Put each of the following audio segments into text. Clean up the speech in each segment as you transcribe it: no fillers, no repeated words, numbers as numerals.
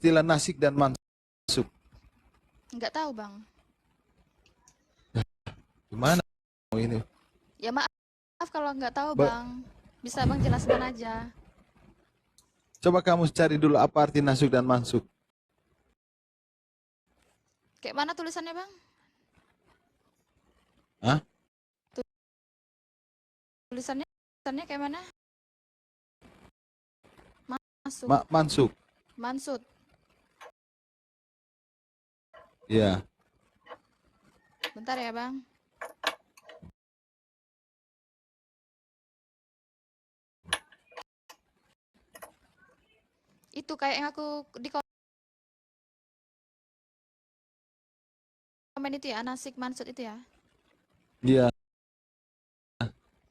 istilah nasik dan mansuk? Nggak tahu, Bang. Gimana ini? Ya maaf kalau nggak tahu, Ba- Bang. Bisa Bang jelaskan aja. Coba kamu cari dulu apa arti nasuk dan mansuk. Kayak mana tulisannya, Bang? Hah? Tulisannya kayak mana? Masuk. Mansuk. Mansud. Ya. Bentar ya, Bang. Itu kayak yang aku di komen itu ya, nasik mansud itu ya. Iya.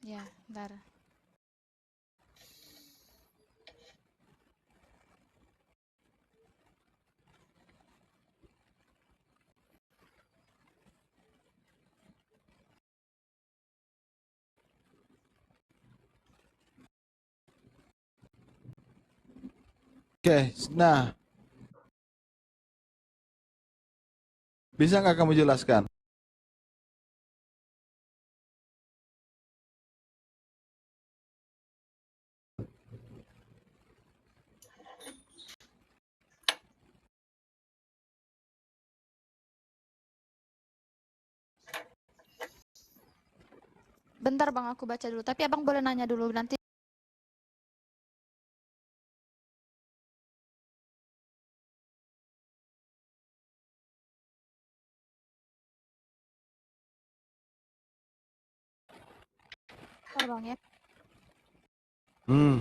Ya, bentar. Oke, nah, bisa nggak kamu jelaskan? Bentar Bang, aku baca dulu. Tapi Abang boleh nanya dulu nanti. Bentar Bang ya. Hmm.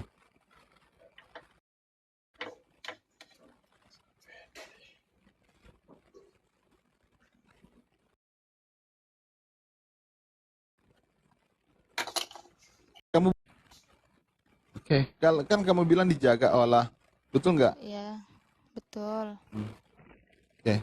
Kamu, oke, kalau kan kamu bilang dijaga Allah, betul nggak? Iya, betul. Oke.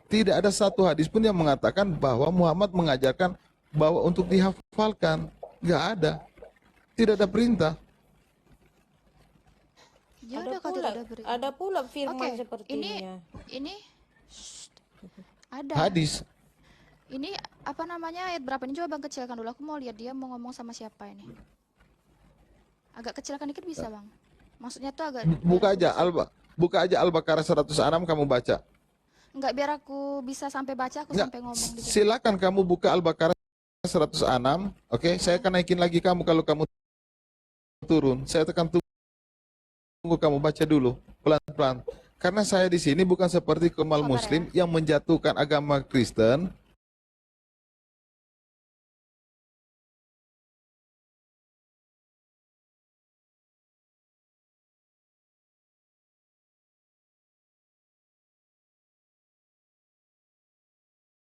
Tidak ada satu hadis pun yang mengatakan bahwa Muhammad mengajarkan bahwa untuk dihafalkan. Nggak ada. Tidak ada perintah. Ya Ada udah kalau pula, tidak ada berita. ada pula firman Oke, sepertinya. ini ada. Hadis. Ini apa namanya ayat berapa ini? Coba Bang kecilkan dulu. Aku mau lihat dia mau ngomong sama siapa ini. Agak kecilkan dikit bisa Bang. Maksudnya tuh agak biar Buka aku aja bisa. buka aja Al-Baqarah 106 kamu baca. Enggak biar aku bisa sampai baca, aku Nggak, sampai ngomong di sini. silakan kamu buka Al-Baqarah 106. Oke, saya akan naikin lagi kamu kalau kamu turun. Saya tekan tunggu kamu baca dulu pelan-pelan. Karena saya di sini bukan seperti Kemal Sabar ya. Muslim yang menjatuhkan agama Kristen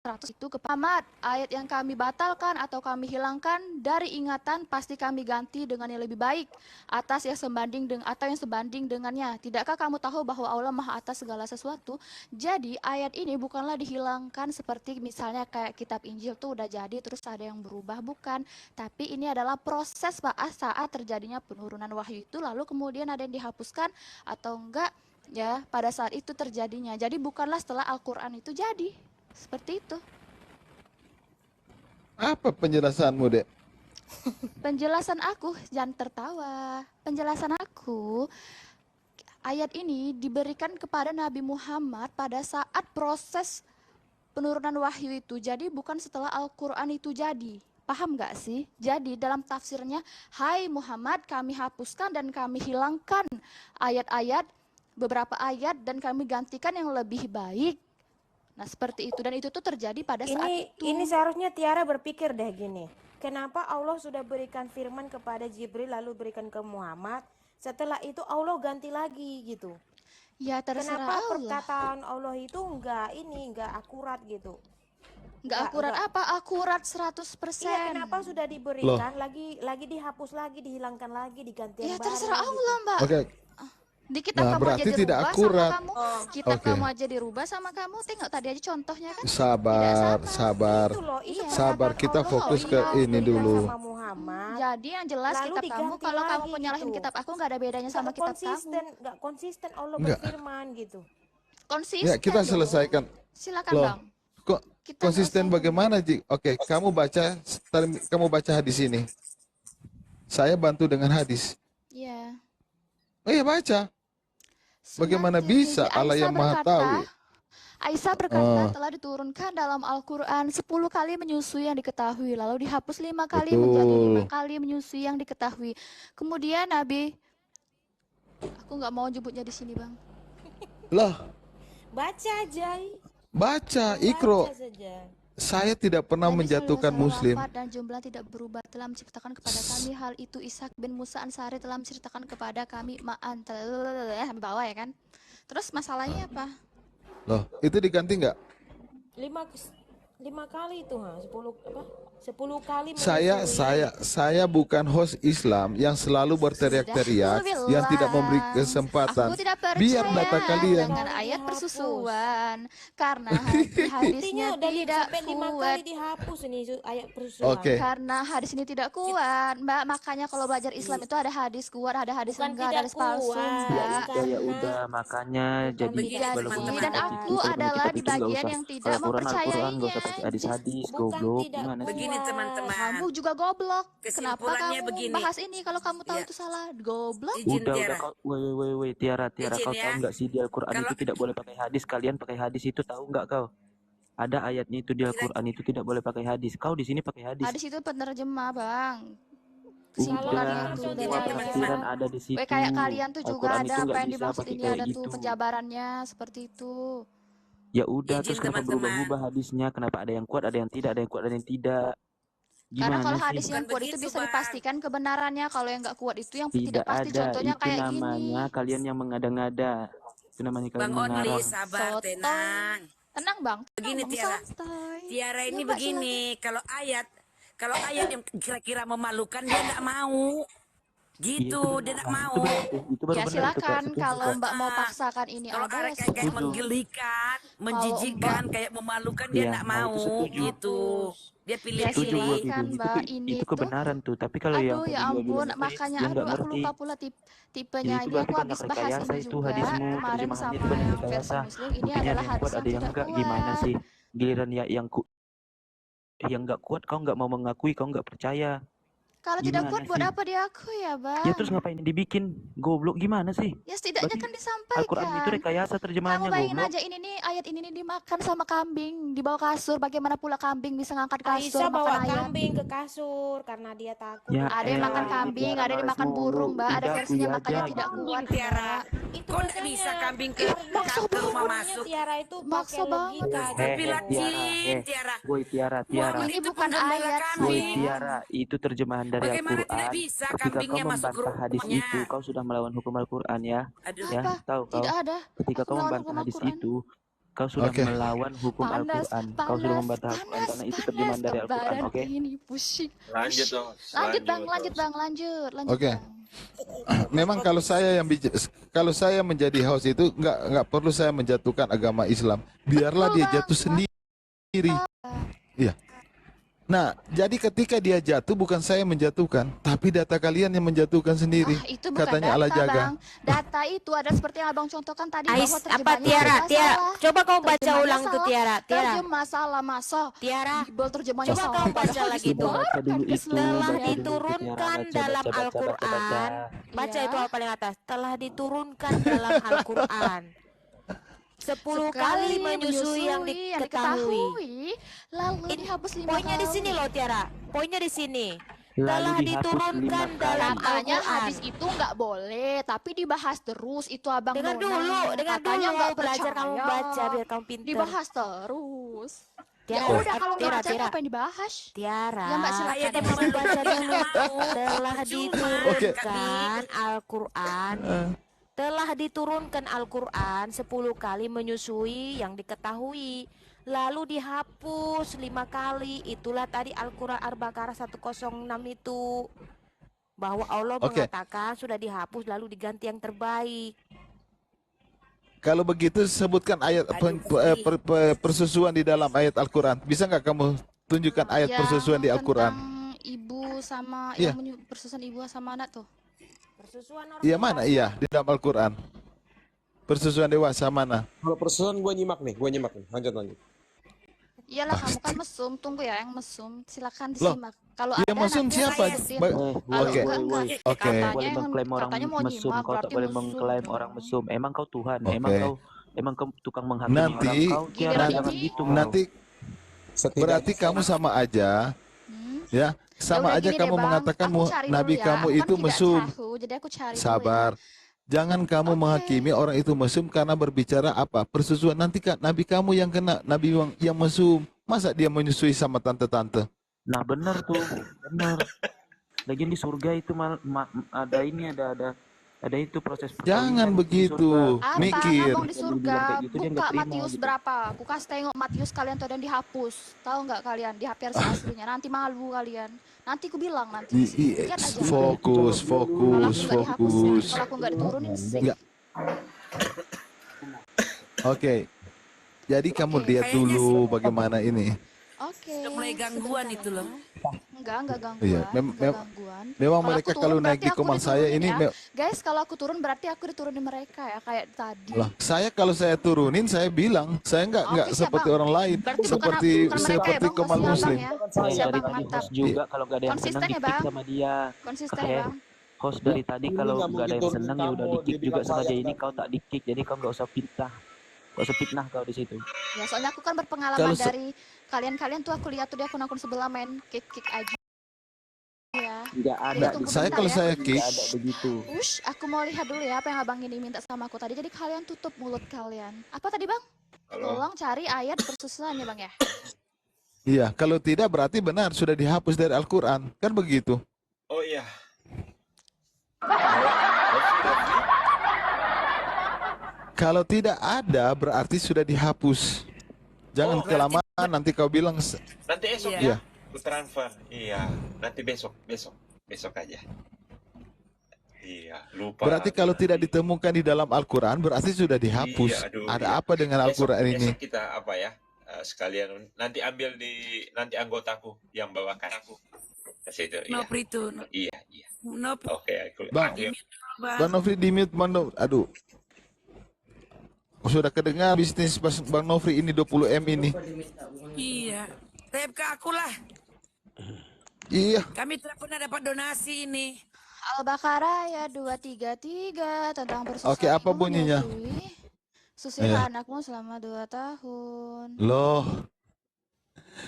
100 itu kepamat ayat yang kami batalkan atau kami hilangkan dari ingatan pasti kami ganti dengan yang lebih baik atas yang sebanding dengan atau yang sebanding dengannya. Tidakkah kamu tahu bahwa Allah Maha atas segala sesuatu? Jadi ayat ini bukanlah dihilangkan seperti misalnya kayak kitab Injil tuh udah jadi terus ada yang berubah, bukan. Tapi ini adalah proses saat terjadinya penurunan wahyu itu lalu kemudian ada yang dihapuskan atau enggak ya pada saat itu terjadinya. Jadi bukanlah setelah Al-Qur'an itu jadi. Seperti itu. Apa penjelasanmu, Dek? Penjelasan aku, jangan tertawa. Penjelasan aku, ayat ini diberikan kepada Nabi Muhammad pada saat proses penurunan wahyu itu. Jadi bukan setelah Al-Quran itu jadi. Paham gak sih? Jadi dalam tafsirnya, hai Muhammad, kami hapuskan dan kami hilangkan ayat-ayat, beberapa ayat dan kami gantikan yang lebih baik. Nah seperti itu, dan itu tuh terjadi pada saat itu. Ini seharusnya Tiara berpikir deh gini, kenapa Allah sudah berikan firman kepada Jibril lalu berikan ke Muhammad, setelah itu Allah ganti lagi gitu. Ya terserah Kenapa Allah. perkataan Allah itu enggak akurat gitu? Nggak akurat apa? Akurat 100%. Iya, kenapa sudah diberikan lagi dihapus lagi, dihilangkan lagi, diganti Ya yang terserah baru Allah gitu. Mbak. Oke, Di kitab nah kamu aja berarti tidak dirubah akurat. sama kamu. Kitab Oke. kamu aja dirubah sama kamu. Tengok tadi aja contohnya kan. Sabar, Tidak sama. sabar. Itu loh, itu Iya. Sabar, perkataan kita Allah fokus ke Allah ini berikan dulu. sama Muhammad. Jadi yang jelas Lalu kitab kamu, diganti kalau kamu lagi penyalahin gitu. kitab aku nggak ada bedanya sama Nggak kitab kamu. nggak konsisten Allah Nggak. berfirman gitu. Konsisten. Ya, kita dong. selesaikan. Silakan Loh, Bang. kok Kita konsisten nggak usah- bagaimana, Ji? Oke, kamu baca hadis ini. Saya bantu dengan hadis. Iya. Oh iya, baca. Bagaimana Sunan bisa Tirmizi, Allah Aisyah yang Maha berkata, tahu? Aisyah berkata Oh. telah diturunkan dalam Al-Quran 10 kali menyusui yang diketahui, lalu dihapus 5 kali menjadi 5 Betul. kali menyusui yang diketahui. Kemudian Nabi, aku nggak mau nyebutnya di sini Bang. Lah, Baca aja. baca, Ikro. Baca saja. Saya tidak pernah Nabi menjatuhkan SAW Muslim. wafat dan jumlah tidak berubah telah menceritakan kepada kami hal itu. Ishak bin Musa Ansari telah menceritakan kepada kami ma'an sampai bawah ya kan. Terus masalahnya apa? Loh, itu diganti nggak? 5 kali itu 10 kali Saya bukan host Islam yang selalu berteriak-teriak, yang tidak memberi kesempatan. Aku tidak percaya Biar data kalian. dengan ayat persusuan karena Artinya hadisnya udah tidak sampai 5 kuat. kali dihapus ini ayat persusuan. Oke. Karena hadis ini tidak kuat, Mbak. Makanya kalau belajar Islam itu ada hadis kuat, ada hadis Bukan enggak, ada tidak hadis palsu, kuat. Mbak. Ya udah makanya jadi begitu, walaupun teman-teman. Dan kita aku kita adalah kitab di itu nggak bagian usah. yang tidak Kalau Quran nggak mempercayainya. usah pakai hadis-hadis, Bukan goblok. tidak Gimana sih? Begini teman-teman, Kamu juga goblok. Kenapa Kesimpulannya kamu begini. bahas ini kalau kamu tahu Ya. itu salah? Goblok. Izin Udah Tiara. kau, woi, Tiara, Izin kau ya. tahu nggak sih di Al-Quran Kalau- itu tidak boleh pakai hadis? Kalian pakai hadis itu tahu nggak kau? Ada ayatnya itu di Al-Quran itu tidak boleh pakai hadis. Kau di sini pakai hadis. Hadis itu penerjemah, Bang. Udah, Kesimpulannya itu Kalau dari semua ada ayat. penafsiran ada di situ. Kayak kalian tuh juga Al-Quran ada itu apa nggak yang bisa dimaksud pakai ini kayak ada tuh gitu. penjabarannya seperti itu. Ya udah, Izin terus kenapa teman-teman. berubah-ubah hadisnya? Kenapa ada yang kuat, ada yang tidak, ada yang kuat, ada yang tidak? Karena Gimana kalau sih? hadis yang Bukan kuat itu begitu, bisa Bang. dipastikan kebenarannya, kalau yang nggak kuat itu yang tidak Tidak pasti. ada, Contohnya itu kayak namanya gini. kalian yang mengada-ngada. Itu namanya kalian Bang Only, mengarang. sabar, Sotoy. tenang. Tenang Bang. Begini, Bang, Tiara. santai. Tiara Ya, ini Mbak, begini, kalau ayat yang kira-kira memalukan dia nggak mau. Gitu, dia nggak mau. Itu baru Ya benar itu, Kak. silakan Setuju, kalau Kak. Mbak mau paksakan ini Kalau ada ya ada kayak silakan. menggelikan, menjijikkan, kayak memalukan dia Iya, nggak nah, itu mau. setuju. Gitu. Dia Ya pilih-pilih. Setuju gua gitu. silakan Mbak, ini Itu tuh kebenaran tuh. Tapi kalau yang aduh tadi ya gua ampun, bilang itu, makanya dia aduh nggak aku ngerti. lupa pula tipenya Jadi itu ini. berarti Aku banyak habis bahas rekayasa ini itu juga hadismu, kemarin terjemahannya sama itu banyak yang versi rekayasa. Muslim. Ini Buktinya adalah ada yang hadis kuat, yang ada yang tidak enggak. Gimana kuat. sih? Giliran ya yang nggak kuat, kau nggak mau mengakui, kau nggak percaya. Kalau tidak Gimana kuat buat sih? apa diakui ya Bang? Ya terus ngapain dibikin? Goblok gimana sih? Ya setidaknya Berarti kan Al-Quran itu disampaikan. rekayasa Kamu terjemahannya, bayangin goblok. aja ini nih ayat ini nih dimakan sama kambing di bawah kasur. Bagaimana pula kambing bisa ngangkat kasur Aisyah makan bawa ayat? kambing ke kasur karena dia takut. Ya Ada yang makan elah, kambing, Tiara ada yang ngeles makan mulu. burung, Mbak. Ada Udah, versinya akui makannya aja. tidak kuat, Tiara. Mbak. Itu Kok nggak makanya bisa kambing ke maksa rumah banget. masuk? Tiara itu Maksa pakai banget. logika Heh, gitu. Pilat Tiara, Tiara. Woi Tiara, Muhammad Ini itu bukan penggembala ayat, Woi kambing. Tiara, itu terjemahan dari Bagaimana tidak Al-Quran. bisa Ketika kau kambingnya masuk ke membantah hadis rumahnya? itu, kau sudah melawan hukum Al-Quran ya. Aduh. Ya, Apa? tahu kau. Tidak ada. Ketika Aku kau melawan membantah hukum hadis Al-Quran. itu, Kau sudah Oke. melawan hukum Panas, Al-Quran. Kau sudah panas, membantah Al-Quran panas, karena itu panas. terjemahan dari Al-Quran, Badan oke? ini pusing. Lanjut pusing. dong. Lanjut bang, Terus. lanjut bang, lanjut Oke. bang. Memang kalau saya menjadi host itu nggak perlu saya menjatuhkan agama Islam. Biarlah Betul, dia Bang. jatuh sendiri. Iya. Nah, jadi ketika dia jatuh bukan saya menjatuhkan, tapi data kalian yang menjatuhkan sendiri. Ah, itu bukan Katanya data, Allah jaga. Bang. Data itu ada seperti yang abang contohkan tadi Ais, bahwa apa terjemahannya Tiara? salah. Tiara, coba kau baca Terjemahannya ulang tuh salah. Tiara. Tiara, Terjemah salah masa. Tiara. Bible terjemahnya Coba salah. kau baca Padahal lagi tuh. Baca dulu disebarkan ke itu, seluruh Telah baca dunia. dulu itu, diturunkan Tiara. dalam Baca. Al-Quran. Baca Iya. itu paling atas. Telah diturunkan dalam Al-Quran. 10 kali menyusui yang diketahui. Lalu Ini dihapus 5 poinnya di kali. sini loh Tiara. Poinnya di sini. Lalu Telah dihapus diturunkan 5 dalam kali. Katanya Al-Quran. hadis itu nggak boleh, tapi dibahas terus. Itu abang Dengar Nona. dulu, dengar Katanya dulu. nggak Belajar kamu percaya. baca biar kamu pintar. Dibahas terus. Tiara, Ya udah kalau nggak Tiara, percaya Tiara. apa yang dibahas? Tiara, Ya, Mbak, silakan. kita mau baca dulu. Telah Oke. diturunkan Al-Quran. Telah diturunkan Al-Quran 10 kali menyusui yang diketahui. Lalu dihapus 5 kali. Itulah tadi Al-Quran Al-Baqarah 106 itu. Bahwa Allah Oke. mengatakan sudah dihapus lalu diganti yang terbaik. Kalau begitu sebutkan ayat persusuan di dalam ayat Al-Quran. Bisa nggak kamu tunjukkan ayat Yang persusuan di Al-Quran? tentang ibu sama Iya. persusuan ibu sama anak tuh. Persusuan orang Iya mana? dewasa. Iya di dalam Al-Quran. Persusuan dewasa mana? Kalau persoalan gue nyimak nih. Lanjut. Iyalah kamu kan mesum, tunggu ya yang mesum. Silakan Loh, disimak. Kalau yang ada mesum nanti siapa? saya sebutin. Ba- Kalau Oke. enggak, enggak. Oke. Katanya Boleh yang mengklaim orang katanya mau mesum, nyimak kau tak berarti boleh mesum mengklaim dong. orang mesum. Emang kau Tuhan, Oke. emang kau tukang menghakimi Nanti- orang. Kau Tiara, Giliran jangan ini- gitu. Kau. Nanti berarti kamu sama aja, ya sama Ya udah aja gini kamu deh, Bang. mengatakan Aku cari Nabi dulu ya. kamu Aku kan itu tidak mesum. tahu, jadi aku cari dulu ya. Sabar. Jangan kamu Oke. menghakimi orang itu mesum karena berbicara apa? Persusuan. Nanti kan Nabi kamu yang kena, Nabi yang mesum. Masa dia menyusui sama tante-tante? Nah benar tuh, benar. Lagian di surga itu ada ini ada itu proses Jangan perkawinan di begitu. surga. Apa Mikir. ngomong di Dia surga? bilang kayak gitu, dia Buka nggak terima Matius gitu. berapa? Aku kasih tengok Matius kalian tuh ada yang dihapus. Tahu nggak kalian? Di HP versi aslinya. Nanti malu kalian. Nanti aku bilang nanti. Lihat aja. Fokus, Kalau aku fokus, nggak dihapus, fokus. kalau aku nggak diturunin sih. Enggak. Oke. Jadi kamu Oke. lihat dulu bagaimana ini. Oke. Udah mulai gangguan sebentar itu loh. ya. Enggak gangguan. Iya, enggak gangguan. Memang Kalau mereka aku turun kalau naik berarti di aku komand saya diturunin ini ya. Guys, kalau aku turun berarti aku diturunin mereka ya kayak tadi. lah, kalau saya turunin saya bilang, saya enggak Oke, siap, seperti Bang. orang lain, Berarti seperti bukan mereka ya, seperti Bang. Komal Siap, Bang, Muslim. ya. Saya Siap, dari Bang, tadi mantap. host juga kalau gak ada yang Konsisten senang ya, di-kick Bang? sama dia. Konsisten ya, Kayak Bang. host dari tadi Ini kalau nggak nggak ada yang mungkin senang ya turunin udah kamu, di-kick juga dibilang sama saya dia. Ini tadi. kau tak di-kick, jadi kau nggak usah fitnah kau di situ. Ya, soalnya aku kan berpengalaman Kalau se- dari kalian tuh aku lihat tuh di akun-akun sebelah main kick aja. Ya. Nggak ada. Jadi tunggu Saya bentar kalau ya. saya kick, Nggak ada begitu. Ush, aku mau lihat dulu ya apa yang abang ini minta sama aku tadi. Jadi kalian tutup mulut kalian. Apa tadi, Bang? Tolong cari ayat persusuannya, Bang ya. iya, kalau tidak berarti benar sudah dihapus dari Al-Quran, kan begitu? Oh iya. Kalau tidak ada berarti sudah dihapus. Jangan Oh, kelamaan nanti kau bilang Nanti esok Iya. ya. Ku transfer. Iya. Nanti besok aja. Iya. Lupa. berarti kalau tidak ditemukan di dalam Al-Quran berarti sudah dihapus. Iya, aduh, Ada iya. apa dengan Al-Quran ini? Besok kita apa ya? Sekalian nanti ambil nanti anggotaku yang bawakan aku ke situ. Iya. Nopri itu. Iya. Nopri. Oke, Bang. aku Bang Nofri di mute, Bang Nofri. Aduh. Sudah kedengar bisnis Bang Nofri ini 20M ini. Iya. Tep ke aku lah. Iya. Kami tidak pernah dapat donasi ini. Al-Baqarah ya 233 tentang persusuan. Oke, apa ibu bunyinya? menyusui. Susuilah anakmu selama 2 tahun. Loh.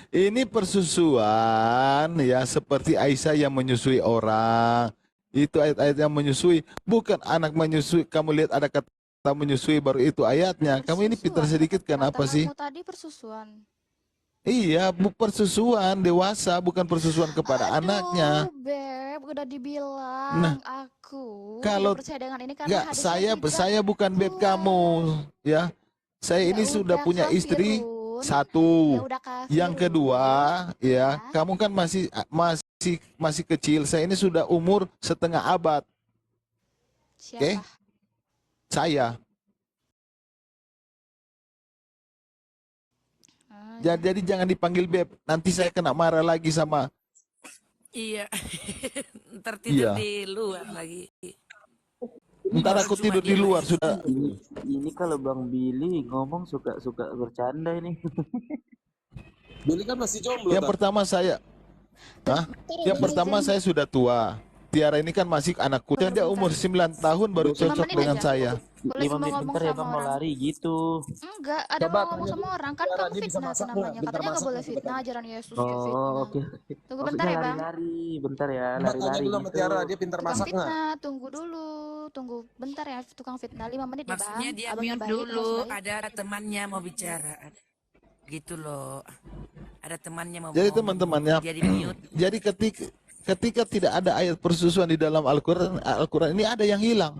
Ini persusuan ya seperti Aisyah yang menyusui orang. Itu ayat-ayat yang menyusui, bukan anak menyusui. Kamu lihat ada kata menyusui baru itu ayatnya. Kamu ini pintar Persusuan. sedikit kenapa sih? Katakanmu tadi persusuan. Iya, persusuan dewasa bukan persusuan kepada Aduh, anaknya. Beb, udah dibilang Nah, aku kalau tidak percaya dengan ini karena enggak, hadisnya tidak saya bukan beb kuat. kamu, ya. Saya Ya ini sudah udah punya istri kafirun. satu. Ya udah Yang kafirun. kedua, ya, Ya. kamu kan masih kecil. Saya ini sudah umur setengah abad. Oke? Siapa? Saya. Ya. Jadi jangan dipanggil beb. Nanti saya kena marah lagi sama. Iya. Ntar tidur Iya. di luar lagi. Ntar Baru aku cuma tidur di dia luar lagi. sudah. Ini kalau Bang Billy ngomong suka bercanda ini. Billy kan masih jomblo. Yang pertama saya, Hah? Yang pertama saya sudah tua. Tiara ini kan masih anakku. Dan dia umur 9 tahun baru 5 cocok menit dengan aja. saya. Boleh 5 mau menit ngomong bentar ya sama Bang, mau orang. lari gitu. Enggak, ada Coba mau ngomong tanya sama orang kan Tiara, kamu dia bisa fitnah masak tuh nggak? namanya. Bentar Katanya nggak masak boleh nggak? fitnah, Bentar. ajaran Yesus ya Oh, fitnah. oke. Tunggu bentar Maksudnya ya, Bang. lari-lari, bentar ya, Mbak tanya lari-lari dulu sama gitu. Tiara, dia pintar Tukang masak nggak? fitnah, tunggu dulu. Tunggu bentar ya, tukang fitnah 5 menit ya, Maksudnya Bang. dia Abang yang mute baik, dulu. bos baik. Ada temannya mau bicara. Gitu loh. Ada temannya mau Jadi ngomong. teman-temannya, Dia di mute. jadi ketika tidak ada ayat persusuan di dalam Al-Quran ini ada yang hilang.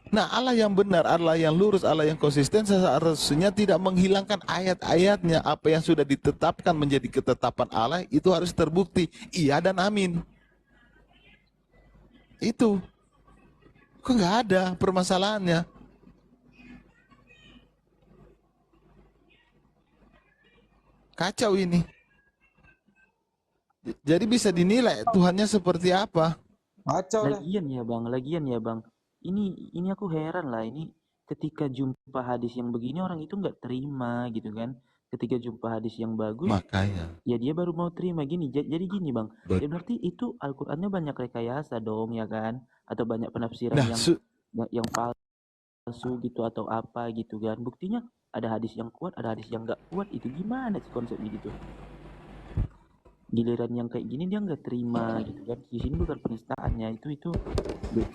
Nah, Allah yang benar, Allah yang lurus, Allah yang konsisten seharusnya tidak menghilangkan ayat-ayatnya. Apa yang sudah ditetapkan menjadi ketetapan Allah itu harus terbukti. Iya dan amin. Itu. Kok nggak ada permasalahannya? Kacau ini. Jadi bisa dinilai Tuhannya seperti apa. Kacau dah. Lagian ya Bang. Ini aku heran lah, ini ketika jumpa hadis yang begini orang itu nggak terima gitu kan. Ketika jumpa hadis yang bagus, Makanya. ya dia baru mau terima gini. Jadi gini Bang, Bet- ya berarti itu Al-Qur'annya banyak rekayasa dong ya kan? Atau banyak penafsiran Nah, yang palsu gitu atau apa gitu kan. Buktinya ada hadis yang kuat, ada hadis yang nggak kuat. Itu gimana sih konsepnya gitu? Giliran yang kayak gini dia nggak terima gitu kan. Di sini bukan penistaannya, itu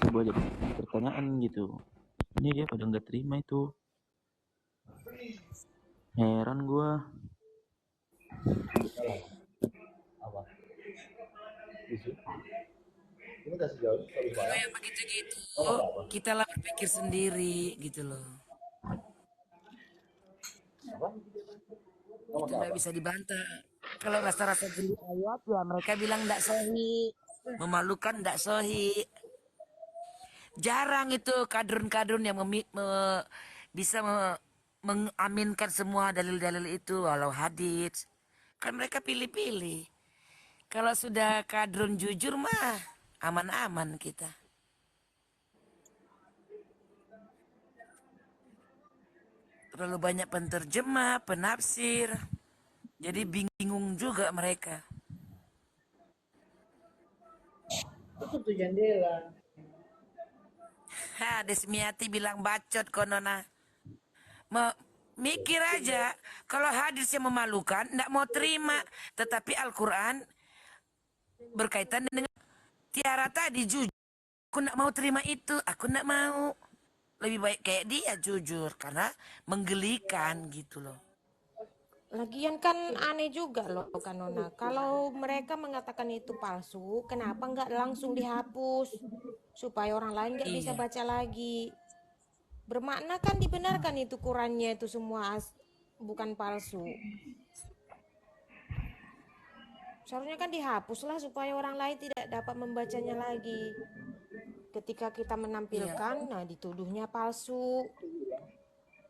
sebuah jadi pertanyaan gitu. Ini dia pada nggak terima itu. Heran gua. Kalau yang begitu-gitu, kita lah berpikir sendiri gitu loh. Itu nggak bisa dibantah. Kalau rasa-rasa geli ayat ya mereka bilang nggak sahih, memalukan nggak sahih. Jarang itu kadrun-kadrun yang bisa mengaminkan semua dalil-dalil itu walau hadits. Kan mereka pilih-pilih. Kalau sudah kadrun jujur mah aman-aman kita. Terlalu banyak penterjemah, penafsir. Jadi bingung juga mereka. Desmiati bilang bacot konona. Mikir aja, kalau hadisnya memalukan, nggak mau terima. Tetapi Al-Quran berkaitan dengan Tiara tadi jujur. Aku nggak mau terima itu, aku nggak mau. Lebih baik kayak dia jujur, karena menggelikan gitu loh. Lagian kan aneh juga loh Kanona. Kalau mereka mengatakan itu palsu, kenapa nggak langsung dihapus supaya orang lain nggak bisa Iya. baca lagi? Bermakna kan dibenarkan itu Qurannya itu semua bukan palsu. Seharusnya kan dihapuslah supaya orang lain tidak dapat membacanya lagi. Ketika kita menampilkan, nah dituduhnya palsu.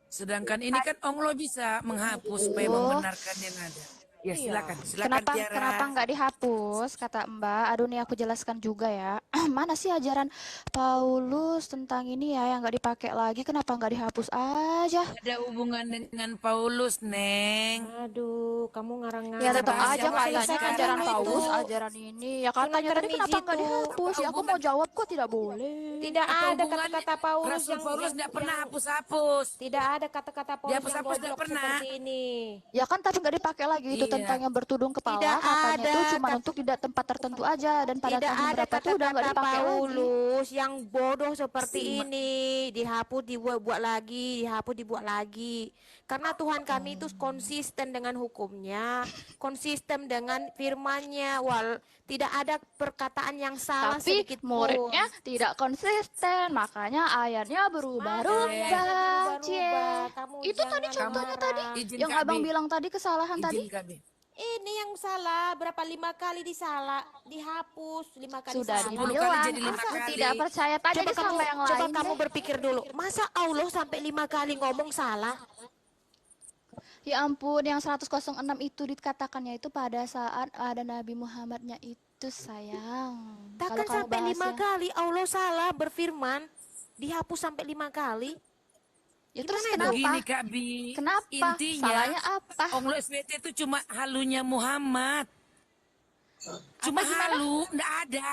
Sedangkan ini kan Allah bisa menghapus supaya membenarkan yang ada. Ya silakan, silakan Tiara. Kenapa nggak dihapus, kata Mbak? Aduh nih aku jelaskan juga ya. Mana sih ajaran Paulus tentang ini ya yang nggak dipakai lagi? Kenapa nggak dihapus aja? Ada hubungan dengan Paulus, Neng. Aduh, kamu ngarang-ngarang. Ya tetap bahas aja yang lain katanya sekarang ajaran itu. Paulus, ajaran ini. Ya katanya tadi Termizi kenapa nggak itu. dihapus? Ya aku mau jawab kok tidak boleh. Tidak Apa ada hubungannya? kata-kata Paulus Rasul Paulus yang nggak pernah hapus-hapus. tidak ada kata-kata Paulus yang hapus-hapus nggak goblok pernah. seperti ini. Ya kan tapi nggak dipakai lagi itu Iya. tentang yang bertudung kepala, Tidak katanya ada itu cuma kata- untuk tidak tempat tertentu aja, dan pada Tidak tahun ada berapa itu udah nggak kata-kata dipakai lagi. Paulus yang bodoh seperti ini. Dihapus, dibuat lagi, dihapus, dibuat lagi. Karena Tuhan kami itu konsisten dengan hukumnya, konsisten dengan firman-Nya. Tidak ada perkataan yang salah Tapi sedikit pun. muridnya tidak konsisten, makanya ayatnya berubah-ubah. Cie. Kamu Itu tadi jangan contohnya marah. tadi, Izin yang Kak abang Bi. bilang tadi kesalahan tadi. Izin Kak Bi. Ini yang salah, berapa 5 kali dihapus, 5 kali Sudah salah. 10 kali dibilang, jadi 5 aku kali. tidak percaya. Tanya aja sama yang lain. Coba kamu deh. berpikir dulu, masa Allah sampai 5 kali ngomong salah? Ya ampun, yang 106 itu dikatakannya itu pada saat ada Nabi Muhammadnya itu, sayang. Takkan Kalau kamu sampai 5 bahasnya. kali Allah salah berfirman, dihapus sampai 5 kali. Ya terus Gimana itu? kenapa? Begini Kak Bi. Kenapa? Intinya Salahnya apa? Allah SWT itu cuma halunya Muhammad. Cuma halu, enggak ada.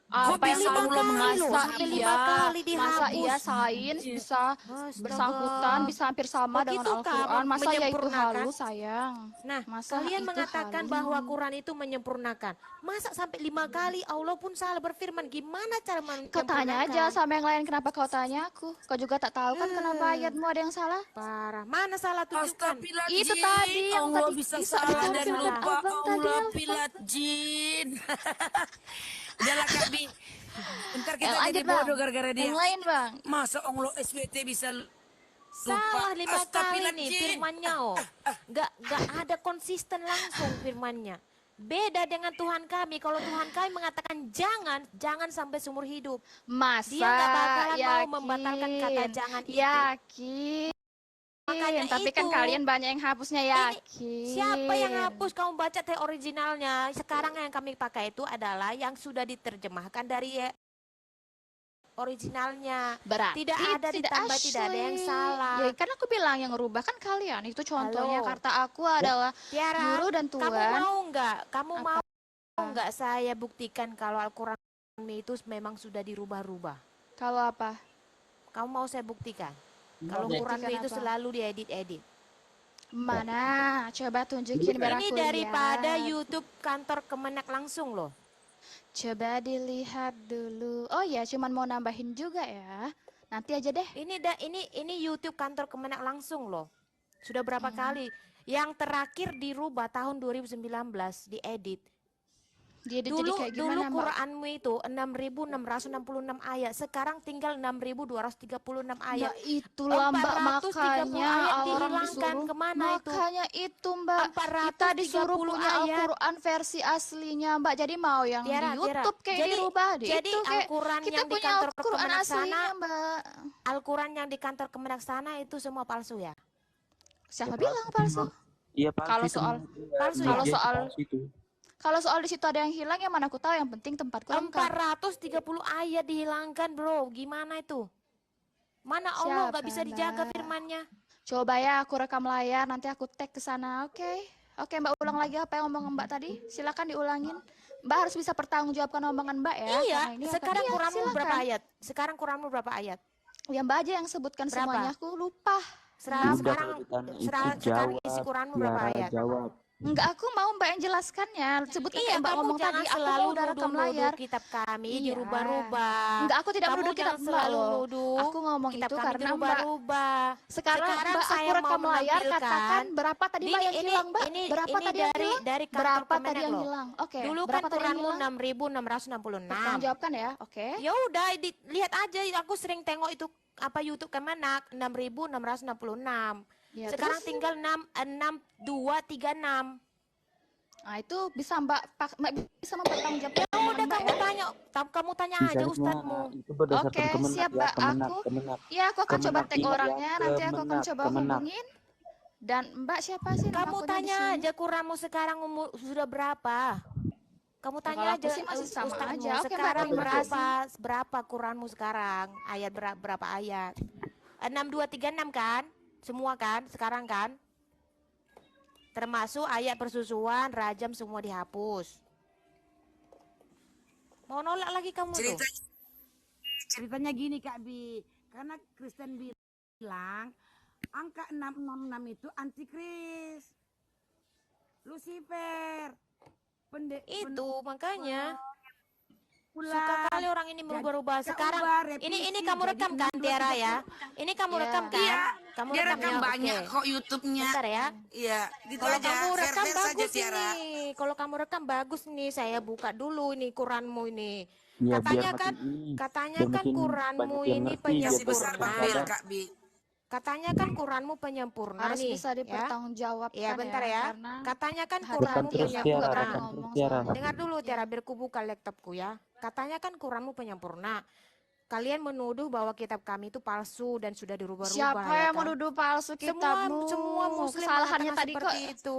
Kok Apa yang bisa Allah Allah kali masa loh, sampai 5 iya, kali masa dihapus. iya sains bisa Astaga. bersangkutan, bisa hampir sama dengan Begitukah Al-Quran. Masa ya itu menyempurnakan? halus, sayang. Nah, Masa kalian itu mengatakan halus? bahwa Quran itu menyempurnakan. Masa sampai 5 kali Allah pun salah berfirman? Gimana cara Kau tanya aja menyempurnakan? sama yang lain, kenapa kau tanya aku? Kau juga tak tahu kan kenapa ayatmu ada yang salah? Parah. Mana salah tunjukkan? Astagfirullahaladzim. Itu tadi yang Allah tadi bisa bisa salah dijawab dan sama lupa. abang tadi, Allah Alfa. pilat jin. Udahlah Kak Bi. Ntar kita Yang jadi lanjut, Bang. bodoh gara-gara dia. Yang lain, Bang. Masa Allah SWT bisa Salah 5 kali nih Astagfirullahaladzim. firmannya, oh. Gak ada konsisten langsung firmannya. Beda dengan Tuhan kami. Kalau Tuhan kami mengatakan jangan sampai seumur hidup. Masa Dia nggak bakalan mau yakin, membatalkan kata jangan itu. yakin. Makanya Tapi kan itu. kalian banyak yang hapusnya, yakin. Siapa yang hapus? Kamu baca teh originalnya. Sekarang yang kami pakai itu adalah yang sudah diterjemahkan dari originalnya. Berarti Tidak ada ditambah, tidak ada yang salah. Ya, karena aku bilang yang rubah kan kalian. Itu contohnya, Halo. kata aku adalah Tiara, Guru dan kamu Tuhan. mau nggak? Kamu Apa? mau nggak saya buktikan kalau Al-Quran itu memang sudah dirubah-rubah? Kalau apa? Kamu mau saya buktikan? Kalau Buktikan Quran itu apa? selalu diedit-edit. Mana? Coba tunjukin biar Ini aku daripada lihat. YouTube kantor Kemenak langsung loh. Coba dilihat dulu. Oh ya, cuman mau nambahin juga ya. Nanti aja deh. Ini YouTube kantor Kemenak langsung loh. Sudah berapa kali? Yang terakhir dirubah tahun 2019 diedit. Dia jadi Dulu kayak gimana, Mbak? Quranmu itu 6.666 ayat, sekarang tinggal 6.236 ayat. Mbak, itulah Mbak, 430 makanya ayat orang dihilangkan. disuruh. Kemana itu? Makanya itu Mbak, kita 430 disuruh punya ayat. Al-Quran versi aslinya Mbak. Jadi mau yang Tiara, di YouTube kayak Jadi- dirubah deh. jadi Itu kayak Al-Quran kita yang di punya kantor Al-Quran Kemenak aslinya sana- Mbak. Al-Quran yang di kantor Kemenak sana itu semua palsu ya? Siapa bilang palsu? Iya palsu Kalau itu, soal- Mbak. palsu Iya, ya? Kalau itu soal- palsu itu. Kalau soal di situ ada yang hilang, yang mana aku tahu. Yang penting tempatku lengkap. 430 ayat dihilangkan bro, gimana itu? Mana Allah Siapa, nggak bisa dijaga Mbak? firmannya? Coba ya aku rekam layar, nanti aku tag ke sana, oke? Oke, Mbak ulang lagi apa yang omongan Mbak tadi? Silakan diulangin. Mbak harus bisa pertanggungjawabkan omongan Mbak ya. Iya, karena ini akan- sekarang Iya, Quranmu silakan. berapa ayat? Sekarang Quranmu berapa ayat? Ya Mbak aja yang sebutkan Berapa? semuanya, aku lupa. Sekarang Udah, sekarang kalau ditanya itu sekarang isi jawab, Quranmu berapa Tiara ayat? jawab. Enggak, aku mau Mbak yang jelaskannya. Sebutkan Iya, kayak Mbak kamu ngomong jangan tadi, aku selalu mau udah rekam layar. nuduh kitab kami Iya. dirubah-rubah. Enggak, aku tidak Kamu menuduh kitab jangan Mbak selalu loh. nuduh Aku ngomong kitab itu kami karena Mbak dirubah-rubah. sekarang Mbak aku saya mau rekam layar, menampilkan. katakan berapa tadi Mbak yang hilang Mbak? Berapa tadi yang hilang? dari kantor Berapa Kemenak tadi yang loh. hilang? Oke, Dulu kan berapa tadi yang Quranmu hilang? 6.666. Tolong jawabkan ya, oke? Ya udah, lihat aja. Aku sering tengok itu apa YouTube Kemenak 6.666. Ya, Sekarang terus? tinggal 6236. Nah, itu bisa Mbak bisa mempertanggung jawab. Ya udah kamu tanya aja Misalnya, ustadzmu. itu berdasarkan Oke, Kemenak siap, ya, Mbak. Kemenak, Aku- Kemenak. Ya, aku akan coba Kemenak, tag ingat orangnya, ya, nanti aku akan Kemenak, coba Kemenak. hubungin. Dan Mbak siapa sih? Kamu Namaku di tanya sini? aja Quranmu sekarang umur sudah berapa? Kamu Ya, tanya kalau aku aja sih masih sama ustadzmu, aja. Oke, Mbak, sekarang terima berapa Quranmu sekarang? Ayat berapa ayat? 6236 kan? Semua kan? Sekarang kan? Termasuk ayat persusuan, rajam semua dihapus. Mau nolak lagi kamu Cerita tuh? Ceritanya gini Kak Bi, karena Kristen bilang angka 666 itu antikris. Lucifer. Itu makanya Bulan. suka kali orang ini berubah-ubah. Sekarang ini kamu rekam kan Tiara ya? Ini kamu rekam kan? Iya, Kamu dia rekam rekam ya? banyak Oke. kok YouTube-nya. Bentar ya. Iya, gitu Kalau aja. kamu rekam Fair-fair saja bagus Tiara. ini. Kalau kamu rekam bagus nih. Saya buka dulu ini Quranmu ini. Ya Katanya biar kan, makin ini, katanya biar kan makin Quranmu banyak yang ini ngerti, biar Kasih besar banyak yang Bang Bil, sadar. Kak Bi. Katanya kan Quranmu penyempurna Harus nih, bisa ya. dipertanggungjawabkan Iya, bentar ya. karena Katanya kan hati-hati Quranmu Rekam terus aku Tiara, nggak penyempurna. berani rekam terus ngomong Tiara. soalnya. Dengar dulu Iya. Tiara, biar ku buka laptopku ya. Katanya kan Quranmu penyempurna. Kalian menuduh bahwa kitab kami itu palsu dan sudah dirubah-rubah Siapa ya yang kan? menuduh palsu kitabmu? Semua muslim Kesalahannya mengatakan tadi seperti kok itu.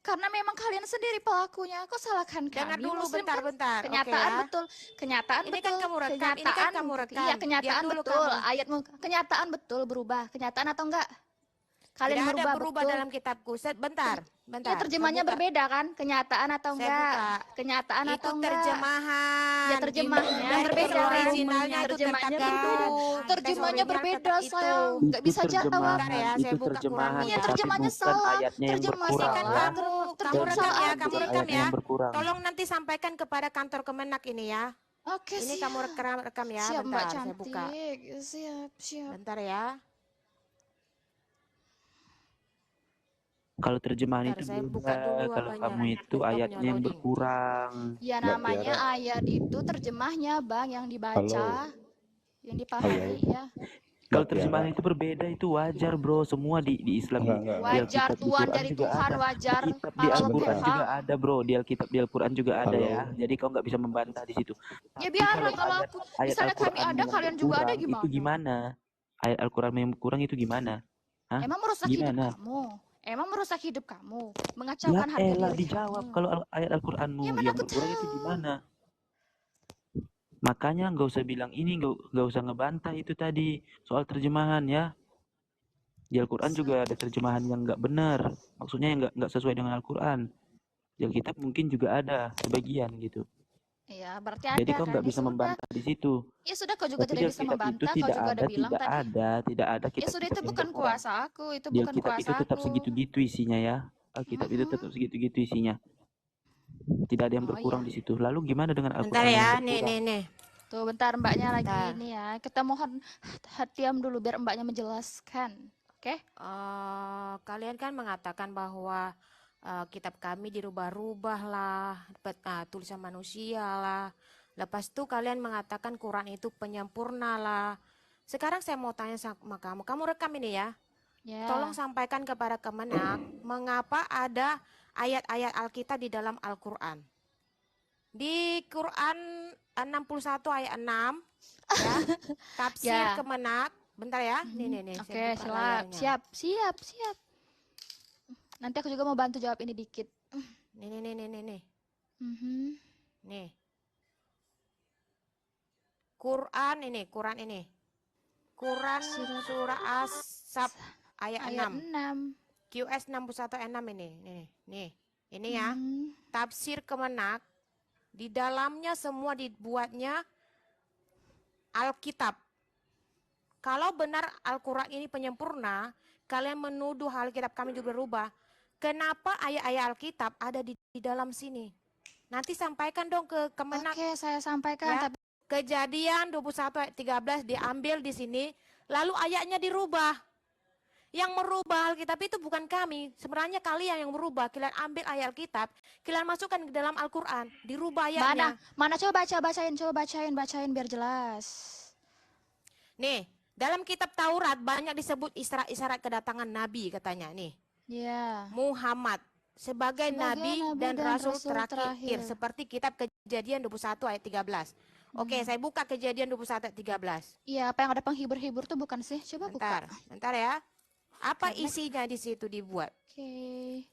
karena memang kalian sendiri pelakunya. Kok salahkan Dengar kami? dulu Muslim kan bentar-bentar. Oke kenyataan ya. betul, kenyataan Ini betul, kan kamu rekam, ini kan kenyataan kamu iya rekam. kenyataan Diam dulu betul. kamu. Ayatmu kenyataan betul berubah. Kenyataan atau enggak? Kalian Tidak ada merubah berubah betul. dalam kitabku. Bentar, Ya bentar. terjemahnya Saya buka. berbeda kan? Kenyataan atau Saya enggak? buka. Kenyataan Itu atau enggak? terjemahan. Ya terjemahnya Dari berbeda. originalnya itu Terjemahnya tetap berbeda. itu. Terjemahnya Tes original berbeda, tetap itu. sayang. Nggak Itu bisa jawab. Bentar terjemahan, ya, itu saya buka terjemahan, Quranmu Iya ya. tapi terjemahnya bukan salah. ayatnya yang Terjemah berkurang Ini kan salah. ya. kamu Terjemah rekam salah ya, arti. kamu rekam Ayatnya ya. yang berkurang. Tolong nanti sampaikan kepada kantor Kemenak ini ya. Oke, Ini siap. kamu rekam ya. Siap, Mbak Bentar, saya buka. cantik. Siap, siap. Bentar ya. Kalau terjemahan Bentar, itu saya buka beda, dulu kalau apanya. kamu itu Laptopnya ayatnya yang loading. berkurang. Ya Mbak namanya Tiara. ayat itu terjemahnya, Bang, yang dibaca, yang dipahami Halo. ya. Kalau Mbak Tiara. terjemahan itu berbeda itu wajar bro, semua di Islam Enggak, di enggak. Wajar Alkitab di Tuhan Quran dari juga Tuhan, ada. wajar Kitab di para Al-Quran berhak. juga ada bro, di Alkitab di Al-Quran juga ada Halo. ya. Jadi kau nggak bisa membantah di situ. Ya Tapi biarlah kalau ayat aku, ayat misalnya kami Al-Quran ada, yang kalian juga ada berkurang itu gimana? gimana? Ayat Al-Quran yang berkurang itu gimana? Hah? Emang merusak hidup Gimana? kamu? Emang merusak hidup kamu? Ya Mengacaukan harga elah diri dijawab kamu? kalau ayat Al-Quranmu Ya mana yang aku berkurang itu tahu. gimana? Makanya nggak usah bilang ini, nggak usah ngebantah itu tadi soal terjemahan ya. Di Al-Quran juga ada terjemahan yang nggak benar, maksudnya yang nggak sesuai dengan Al-Quran. Di Alkitab mungkin juga ada sebagian gitu. Ya berarti Jadi ada kau kan? nggak Ya bisa sudah. membantah di situ. Ya sudah, kau juga Tapi tidak di bisa Alkitab itu membantah. Kau tidak juga ada, ada bilang tidak tadi. ada, tidak ada Ya kitab sudah, kitab itu yang bukan berkurang. kuasa aku. Itu Di bukan Alkitab kuasa itu tetap aku. segitu-gitu isinya ya. Alkitab itu tetap segitu-gitu isinya. Tidak ada yang Oh berkurang iya. di situ. Lalu gimana dengan Bentar Al-Quran yang ya, berkurang? nih. Tuh bentar, mbaknya lagi Bentar. ini ya. Kita mohon diam dulu biar mbaknya menjelaskan. Oke? Kalian kan mengatakan bahwa kitab kami dirubah-rubah lah, tulisan manusia lah. Lepas itu kalian mengatakan Quran itu penyempurna lah. Sekarang saya mau tanya sama kamu. Kamu rekam ini ya. Ya. Tolong sampaikan kepada Kemenak mengapa ada ayat-ayat Alkitab di dalam Al-Quran. Di Quran 61 ayat 6 ya. Tafsir Ya. Kemenak. Bentar ya. Nih. Oke, saya buka layarnya. siap. Nanti aku juga mau bantu jawab ini dikit. Nih. Mhm. Nih. Quran ini. Quran surah As-Sab ayat Ayat 6. 6. QS 61 ayat 6 ini. Nih. Ini ya. Tafsir Kemenak. Di dalamnya semua dibuatnya Alkitab. Kalau benar Al-Quran ini penyempurna, kalian menuduh Alkitab kami juga berubah. Kenapa ayat-ayat Alkitab ada di dalam sini? Nanti sampaikan dong ke Kemenak. Oke, saya sampaikan. Ya. Tapi Kejadian 21 ayat 13 diambil di sini, lalu ayatnya dirubah. Yang merubah Alkitab itu bukan kami. Sebenarnya kalian yang merubah. Kalian ambil ayat Alkitab, kalian masukkan ke dalam Al-Quran, dirubah ayatnya. mana coba bacain biar jelas. Nih, dalam kitab Taurat banyak disebut isyarat-isyarat kedatangan Nabi katanya nih. Ya. Muhammad sebagai nabi dan rasul terakhir seperti kitab Kejadian 21 ayat 13. Oke, saya buka Kejadian 21 ayat 13. Iya, apa yang ada penghibur-hibur tuh bukan sih? Coba buka. Bentar ya. Apa isinya di situ dibuat? Oke.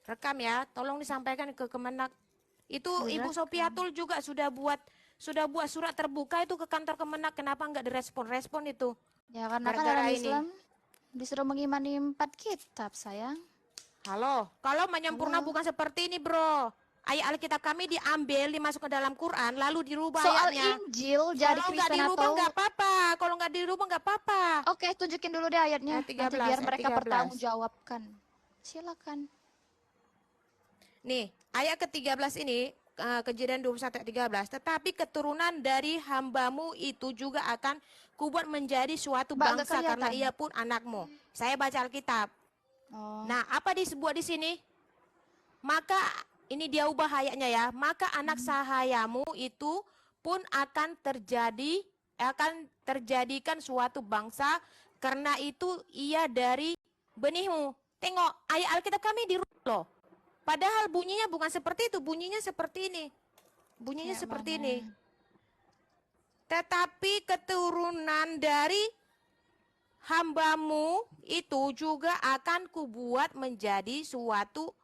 Rekam ya, tolong disampaikan ke Kemenak. Itu Ibu Direkam. Sofiatul juga sudah buat surat terbuka itu ke kantor Kemenak. Kenapa nggak direspon itu? Ya karena kan Gara-gara dalam ini. Islam disuruh mengimani 4 kitab, sayang. Halo, kalau menyempurna bukan seperti ini, bro. Ayat Alkitab kami diambil, dimasukkan ke dalam Quran, lalu dirubah Soal ayatnya. Injil jadi Kalau nggak Kristen dirubah atau nggak apa-apa. Kalau nggak dirubah nggak apa-apa. Oke, tunjukin dulu deh ayatnya. Ayat 13, Nanti biar ayat mereka 13. bertanggung jawabkan. Silakan. Nih, ayat ke-13 ini, Kejadian 21 ayat 13, tetapi keturunan dari hambamu itu juga akan kubuat menjadi suatu Mbak, nggak bangsa karena kelihatan. ia pun anakmu. Saya baca Alkitab. Oh. Nah, apa disebut di sini? Maka ini dia ubah ayatnya ya. Maka anak sahayamu itu pun akan terjadikan suatu bangsa karena itu ia dari benihmu. Tengok, ayat Alkitab kami dirubah loh. Padahal bunyinya bukan seperti itu, bunyinya seperti ini. Bunyinya Kayak seperti mana? ini. Tetapi keturunan dari hambamu itu juga akan kubuat menjadi suatu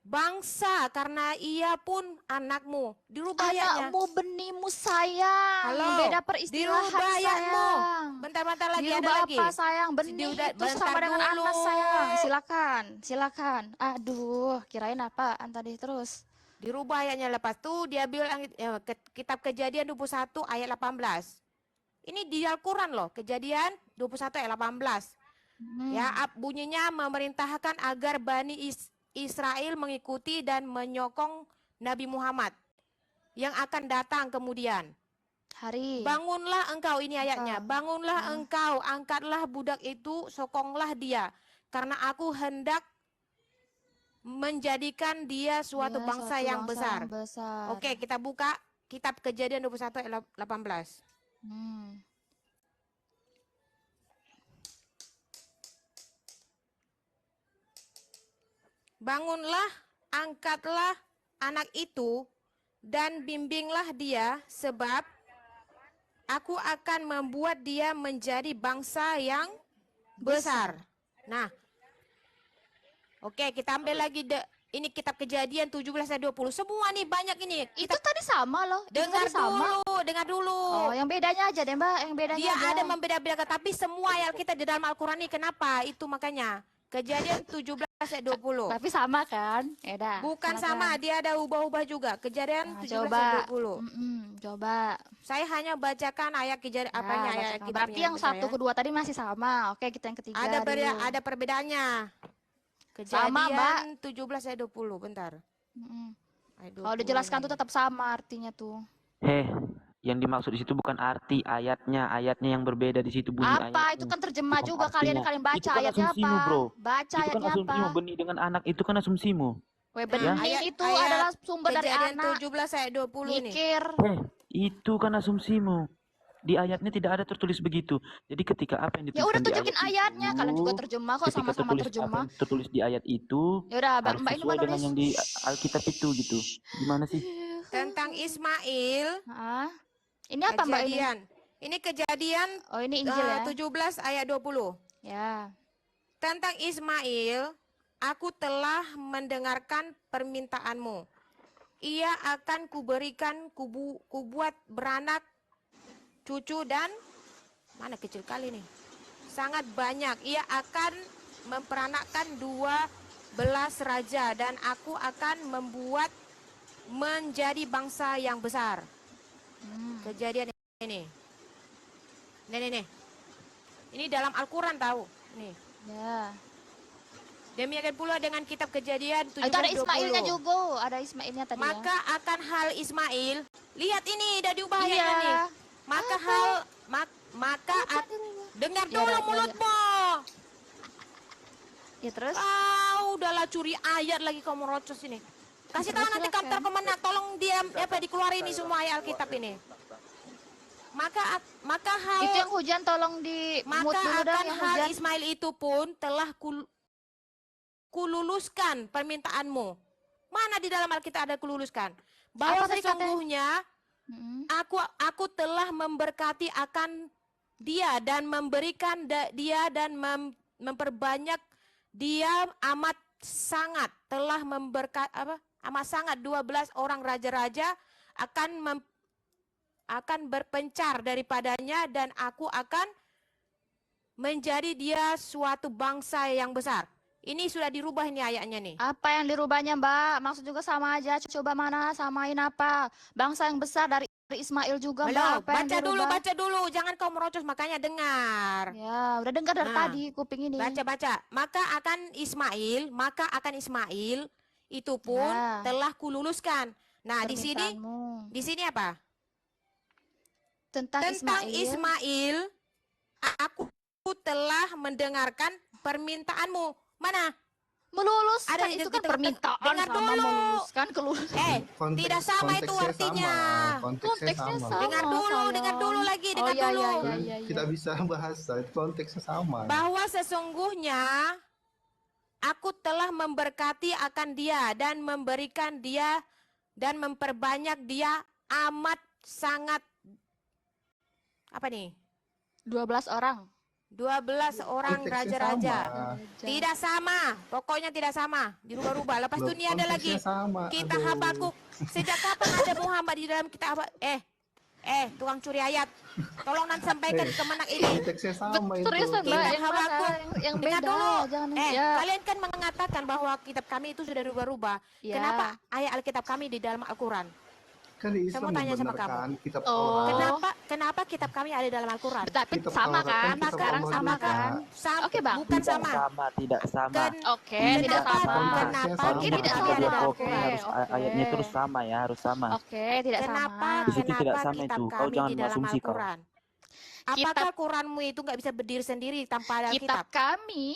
bangsa karena ia pun anakmu. Dirubah ayatnya. Anakmu, benihmu, sayang. Halo, Beda peristilahan, dirubah ayatmu. sayang. Bentar-bentar lagi ada Dirubah lagi. apa, sayang? Benih Diudah- itu bentar sama dengan dulu. anak, sayang. Silakan, silakan. Aduh, kirain apaan tadi terus. Dirubah ayatnya, lepas tuh dia bilang kitab Kejadian 21 ayat 18. Ini di Al-Quran loh, Kejadian 21 ayat 18. Ya, bunyinya memerintahkan agar Bani Israel mengikuti dan menyokong Nabi Muhammad yang akan datang kemudian. Hari. Bangunlah engkau, ini ayatnya. Engkau. Bangunlah engkau, angkatlah budak itu, sokonglah dia. Karena aku hendak menjadikan dia suatu Dia bangsa suatu yang bangsa besar. yang besar. Oke, kita buka kitab Kejadian 21 ayat 18. Hmm. Bangunlah, angkatlah anak itu dan bimbinglah dia, sebab aku akan membuat dia menjadi bangsa yang besar. Nah, oke, kita ambil lagi ini kitab Kejadian 17 ayat 20. Semua nih banyak ini. Itu tadi sama loh. Itu Dengar tadi sama. dulu, dengar dulu. Oh, yang bedanya aja deh, Mbak. Yang bedanya Dia aja. ada membeda-bedakan, tapi semua ayat kita di dalam Al-Quran ini kenapa? Itu makanya. Kejadian 17 ayat 20. Tapi sama kan? Ya udah. Bukan silakan. sama, dia ada ubah-ubah juga. Kejadian Nah, 17 coba. ayat 20. Coba. Saya hanya bacakan ayat kejadian Ya, apanya ayat bacakan. kitabnya Berarti yang satu, kedua tadi masih sama. Oke, kita yang ketiga dulu. ada perbedaannya. Sama, Mbak. Kejadian 17 ayat 20, bentar. Mm-mm. Ayat Kalau 20 dijelaskan nih. tuh tetap sama artinya tuh. Yang dimaksud di situ bukan arti ayatnya yang berbeda di situ bunyi Apa? ayatnya. Itu kan terjemah Bukan juga artinya. kalian baca Itu kan ayatnya apa? asumsimu, bro. Baca Itu kan ayatnya apa? asumsimu, benih dengan anak itu kan asumsimu. Weh, Nah, benih ayat- itu ayat adalah sumber dari Kejadian anak. 17 ayat 20 nih. Mikir. Itu kan asumsimu. Di ayatnya tidak ada tertulis begitu. Jadi ketika apa yang Ya dituliskan udah di tunjukin ayat ayatnya. itu, Kalian juga terjemah kok, ketika sama-sama tertulis apa terjemah. yang tertulis di ayat itu Ya udah, harus Mbak ini sesuai Mbak dengan nulis. yang di Alkitab itu gitu. Gimana sih? Tentang Ismail, Hah? Ini apa Mbak ini? kejadian. Ini kejadian Oh, ini Injil ya? 17 ayat 20. Ya. Tentang Ismail, aku telah mendengarkan permintaanmu. Ia akan kuberikan kubuat beranak cucu dan mana kecil kali nih. Sangat banyak. Ia akan memperanakkan 12 raja dan aku akan membuat menjadi bangsa yang besar. Kejadian ini. Nih. Ini dalam Al-Quran tahu. Nih. Ya. Demikian pula dengan kitab Kejadian 17 Itu ada Ismailnya juga. Ada Ismailnya tadi Maka ya. akan hal Ismail. Lihat ini udah diubah Iya. ayatnya nih. Maka Apa? hal maka dengar Ya, dulu ya, ya. mulutmu. Ya terus? Udahlah curi ayat lagi kamu rocos ini. Kasih tahu Terus nanti silakan. kantor kemenang, tolong dia dikeluarin ini semua ayat Alkitab ini. Maka hal Itu yang hujan tolong di mute maka dulu dah akan yang hal hujan. Ismail itu pun telah kululuskan permintaanmu. Mana di dalam Alkitab ada kululuskan? Bahwa Apa tadi katanya? sesungguhnya aku telah memberkati akan dia dan memberikan dia dan memperbanyak dia amat sangat, telah amat sangat 12 orang raja-raja akan berpencar daripadanya dan aku akan menjadi dia suatu bangsa yang besar. Ini sudah dirubah ini ayatnya nih. Apa yang dirubahnya Mbak? Maksud juga sama aja. Coba mana samain apa? Bangsa yang besar dari Ismail juga, Mbak. Belum, Apa yang dirubah? baca dulu, jangan kau merocos, makanya dengar. Ya, udah dengar dari Nah, tadi kuping ini. Baca. Maka akan Ismail itu pun Ya, telah kululuskan. Nah, permintaanmu di sini apa? tentang Tentang Ismail. Ismail, aku telah mendengarkan permintaanmu. Mana? Meluluskan Ada itu di kan tengah- permintaan dengar sama dulu. meluluskan kelulusan. Tidak sama itu artinya. Konteksnya sama. Dengar dulu lagi, Oh dengar iya, dulu. iya. Tidak bisa bahasa, konteksnya sama. Bahwa sesungguhnya aku telah memberkati akan dia dan memberikan dia dan memperbanyak dia amat sangat, apa nih? 12 orang. 12 orang Konteksnya raja-raja. sama. Tidak sama, pokoknya tidak sama. Dirubah-rubah. Lepas itu Loh, ini ada lagi. konteksnya sama. Kita Aduh. Habakuk. Sejak kapan ada Muhammad di dalam kita tukang curi ayat. Tolong nanti sampaikan ke menak ini. Konteksnya sama itu. Seriusan, Mbak, Kita yang mana? Habakuk. Yang Dengar beda. dulu. Jangan ya. Kalian kan mengatakan bahwa kitab kami itu sudah rubah-rubah. Ya. Kenapa ayat Alkitab kami di dalam Al-Quran? Kan di Saya Islam mau tanya sama membenarkan kitab Oh. Taurat. Kenapa kitab kami ada dalam Al-Quran? Tapi Kitab sama Taurat kan? kitab Sekarang Allah sama juga. kan? Oke, Bang. Bukan sama. Tidak sama. Oke, tidak Kenapa? sama. Kenapa? Oke, Kenapa tidak dia sama. ada dalam Oke, Al-Quran? Ayatnya terus sama ya, harus sama. Oke, tidak Kenapa? sama. Di situ tidak sama Kitab itu. Kau kami jangan di dalam asumsi kau. Al-Quran? Apakah Quranmu itu nggak bisa berdiri sendiri tanpa ada Kitab kitab? kami,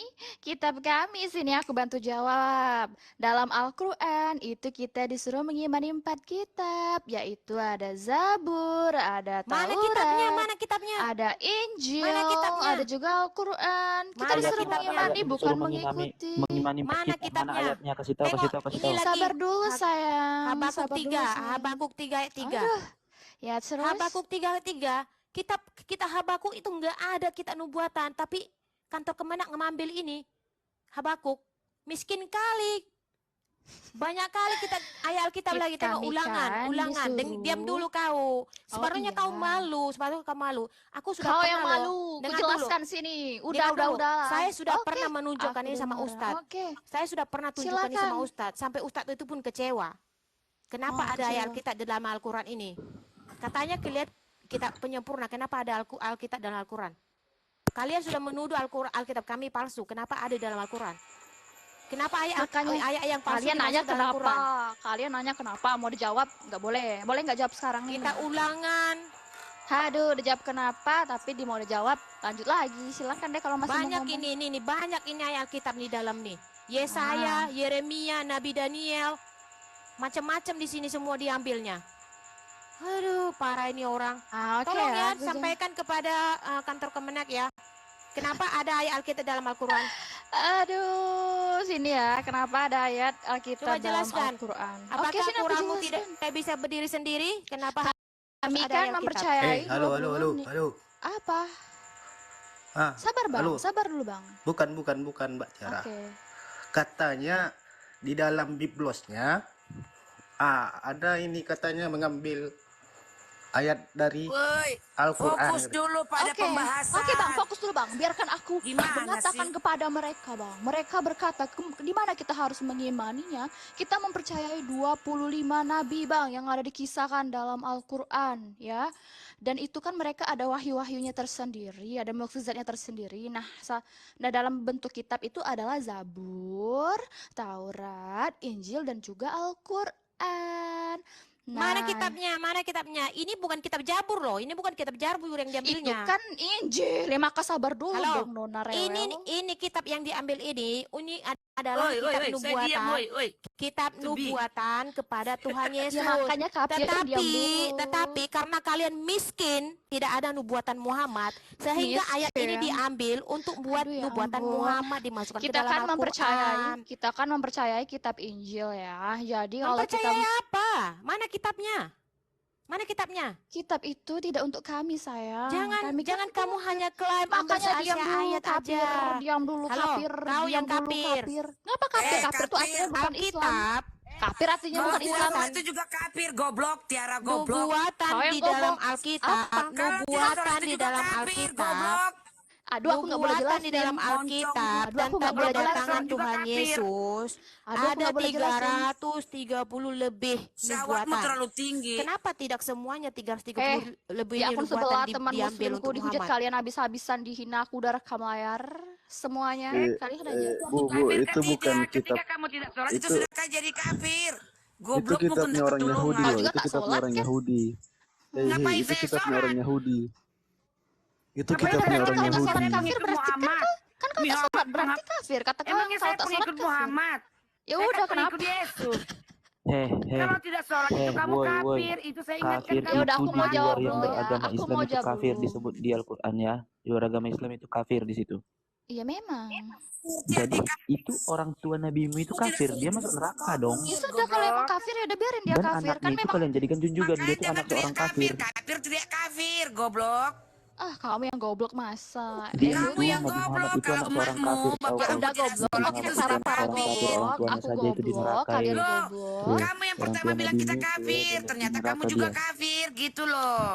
sini aku bantu jawab. Dalam Al-Quran itu kita disuruh mengimani 4 kitab, yaitu ada Zabur, ada Mana Taurat, kitabnya? Mana kitabnya? ada Injil, Mana kitabnya? ada juga Al-Quran. Kita Mana disuruh kitabnya? mengimani, bukan Disuruh mengikuti. mengimani Mana kitab, kitabnya? mana ayatnya? Kasih tahu. Tengok, Sabar dulu, sayang. Habakuk Sabar 3, dulu, sayang. Habakuk 3 ayat 3. Aduh, ya terus. Habakuk 3 ayat 3. Kita Habakuk itu enggak ada kitab nubuatan, tapi kantor Kemenak ngambil ini. Habakuk miskin kali. Banyak kali kita ayat Alkitab lagi tengok Kami ulangan. disuruh. Diam dulu kau. Sebenarnya iya. kau malu, sebenarnya kau malu. Aku sudah Kau pernah yang loh. malu, Dengar kujelaskan sini. Dengar dulu. Udah. Saya sudah Oke, pernah menunjukkan aku ini sama dengar. Ustadz. Oke. Saya sudah pernah tunjukkan ini sama Silakan. Ustadz. Sampai Ustadz itu pun kecewa. Kenapa Oh, ada ayat kecewa. Alkitab di dalam Al-Quran ini? Katanya kalian kitab penyempurna. Kenapa ada Alkitab dalam Al-Quran? Kalian sudah menuduh Alkitab kami palsu. Kenapa ada dalam Al-Quran? Kenapa Makanya ayat yang palsu Kalian nanya dimasuk dalam kenapa? Al-Quran? Kalian nanya kenapa? Mau dijawab? Nggak boleh. Boleh nggak jawab sekarang nih? Kita ulangan. Aduh, dijawab kenapa? Tapi mau dijawab, lanjut lagi. Silakan deh kalau masih mau Banyak ngomong. ini banyak ini ayat Alkitab di dalam nih. Yesaya, Yeremia, Nabi Daniel, macam-macam di sini semua diambilnya. Aduh, parah ini orang. Oke Tolong ya, aku sampaikan kepada kantor Kemenak ya. Kenapa ada ayat Alkitab dalam Al-Quran? Aduh, sini ya. Kenapa ada ayat Alkitab Coba dalam jelaskan. Al-Quran? Apakah Oke, sini aku Quranmu jelaskan. tidak bisa berdiri sendiri? Kenapa Kami ada kan ayat mempercayai. Halo, 20 menit. halo. Apa? Ah, Sabar bang, halo. sabar dulu bang. bukan Mbak Tiara. Oke. Katanya di dalam biblosnya, ada ini katanya mengambil ayat dari Woi, Al-Quran. fokus dulu pada Oke, pembahasan. oke bang, fokus dulu bang. Biarkan aku Gimana mengatakan sih? kepada mereka bang. Mereka berkata, di mana kita harus mengimaninya? Kita mempercayai 25 nabi bang yang ada dikisahkan dalam Al-Quran ya. Dan itu kan mereka ada wahyu-wahyunya tersendiri, ada mukjizatnya tersendiri. Nah, dalam bentuk kitab itu adalah Zabur, Taurat, Injil dan juga Al-Quran. Mana kitabnya? Mana kitabnya? Ini bukan kitab Jabur loh. Ini bukan kitab Jabur yang Itu diambilnya. kan Injil. Ya, maka sabar dulu Halo, dong Nona Rewel. ini kitab yang diambil ini adalah Oi, kitab saya nubuatan. diam, oi. Kitab To be. nubuatan kepada Tuhan Yesus. Ya makanya kafir diam dulu. Tetapi karena kalian miskin, tidak ada nubuatan Muhammad, sehingga ayat ini Miskin. diambil untuk buat Aduh, ya nubuatan ampun. Muhammad dimasukkan ke kita dalam kan Al-Quran. mempercayai kitab Injil ya. Jadi kalau kita Mempercayai apa? Mana kitabnya? Mana kitabnya? kitab itu tidak untuk kami sayang. Jangan Kami kan kamu hanya klaim ambil makanya diam dulu ayat kafir, aja. diam dulu Halo, kafir, kau diam yang dulu kafir. Ngapa kafir? Eh, Kafir itu kafir. artinya bukan Islam. Alkitab Kafir artinya bukan Islam. Muhammad itu juga kafir, goblok, Tiara goblok. nubuatan Kau yang di dalam goblok. Alkitab, Apa? Kalau nubuatan Tiara di juga dalam kafir, Alkitab. goblok. Aduh, aku nggak boleh Nubuatan di dalam jelasin. Alkitab Aduh, aku nggak tentang boleh kedatangan jelasin. Tuhan Yesus Aduh, aku ada nggak boleh jelasin. 330 lebih Syahwatmu nubuatan. terlalu tinggi. Kenapa tidak semuanya 330 lebih Di akun nubuatan sebelah teman diambil muslimku untuk dihujat Muhammad? kalian habis-habisan, dihina aku darah layar semuanya. Kalian aja. Bu, Kafir itu kan bukan tidak? kitab. Ketika kamu tidak sholat itu Itu sudah kan jadi kafir. itu Goblokmu pun kitabnya tidak orang Yahudi Kau loh. juga Itu tak kitabnya sholat orang kan? Yahudi. Ngapain Itu saya kitabnya sholat? orang Yahudi. Itu Ngapain kitabnya saya orang sholat? Kalau Emang saya Yahudi. kafir pengikut berarti Muhammad. kan kau tak sholat berarti kafir. Kata kau Emangnya kalau saya tak sholat pengikut kafir. Muhammad. Ya Saya udah, kan kenapa? pengikut Yesus. Heh, Kalau tidak sholat itu kamu woi, kafir. Itu saya ingatkan kafir kamu. Ya udah, itu aku di mau luar jawab yang dulu ya. beragama Aku Islam mau itu jawab kafir dulu. disebut di Al-Quran ya. Di luar agama Islam itu kafir di situ. Iya memang. Jadi itu orang tua nabimu itu kafir, dia masuk neraka dong. Ya sudah, kalau emang kafir ya udah biarin dia Dan kafir. Kan anaknya itu memang kalian jadikan junjungan, dia Makanya itu jangan anak teriak seorang kafir. kafir. Kafir teriak kafir. Goblok. kamu yang goblok masa. Dia Kamu itu yang Nabi Muhammad goblok. itu Kalau anak seorang emakmu, kafir, tahu bapakmu kau? Udah tidak goblok, sholat kita itu para sudah para Orang kafir, kafir. orang goblok. tuanya Aku saja itu goblok, dinerakai. kalian Loh, goblok. kamu yang Orang pertama tua bilang kita nabimu itu ya, kafir. benar Ternyata di kamu neraka juga dia. kafir. Gitu loh.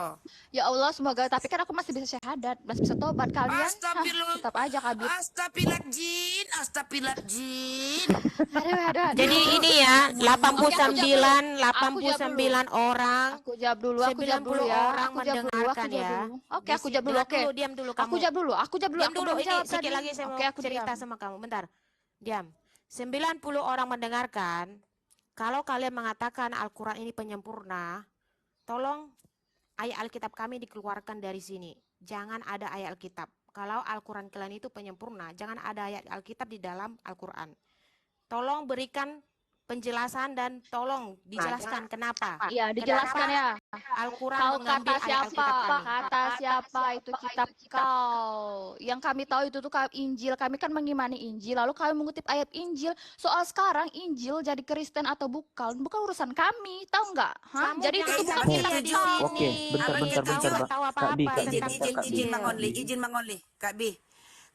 Ya Allah, semoga. Tapi kan aku masih bisa syahadat, masih bisa tobat. Kalian, Astagfirullah. tetap aja kabit. Astagfirullahaladzim. Astagfirullahaladzim. Aduh. Jadi ini ya, Oke, aku jawab 89 orang, Aku jawab dulu ya. 90 orang Aku jawab dulu. mendengarkan ya. Oke, aku jawab dulu. Oke. Diam dulu kamu. Aku jawab dulu. Aku Diam aku dulu, belum ini jawab sikit tadi. lagi saya mau Oke, aku cerita diam. sama kamu. Bentar, diam. 90 orang mendengarkan. Kalau kalian mengatakan Al-Quran ini penyempurna, tolong ayat Alkitab kami dikeluarkan dari sini. Jangan ada ayat Alkitab. Kalau Al-Quran kalian itu penyempurna, jangan ada ayat Alkitab di dalam Al-Quran. Tolong berikan penjelasan dan tolong dijelaskan kenapa. Iya, dijelaskan ya. Al-Quran Kau mengambil kata ayat siapa? Alkitab kami. Kata siapa itu kitab kau? Yang kami tahu itu tuh Injil. Kami kan mengimani Injil. Lalu kami mengutip ayat Injil. Soal sekarang Injil jadi Kristen atau bukan urusan kami. Tahu nggak? Kamu Jadi itu tuh jangan bukan sampai kitab di kau. sini. Oke, bentar, Kamu Bang nggak tahu Kak Bi, apa-apa Kak Bi, tentang bentar, Kak Bi. Izin Injil. Bang Onli, izin Bang Onli, Kak Bi.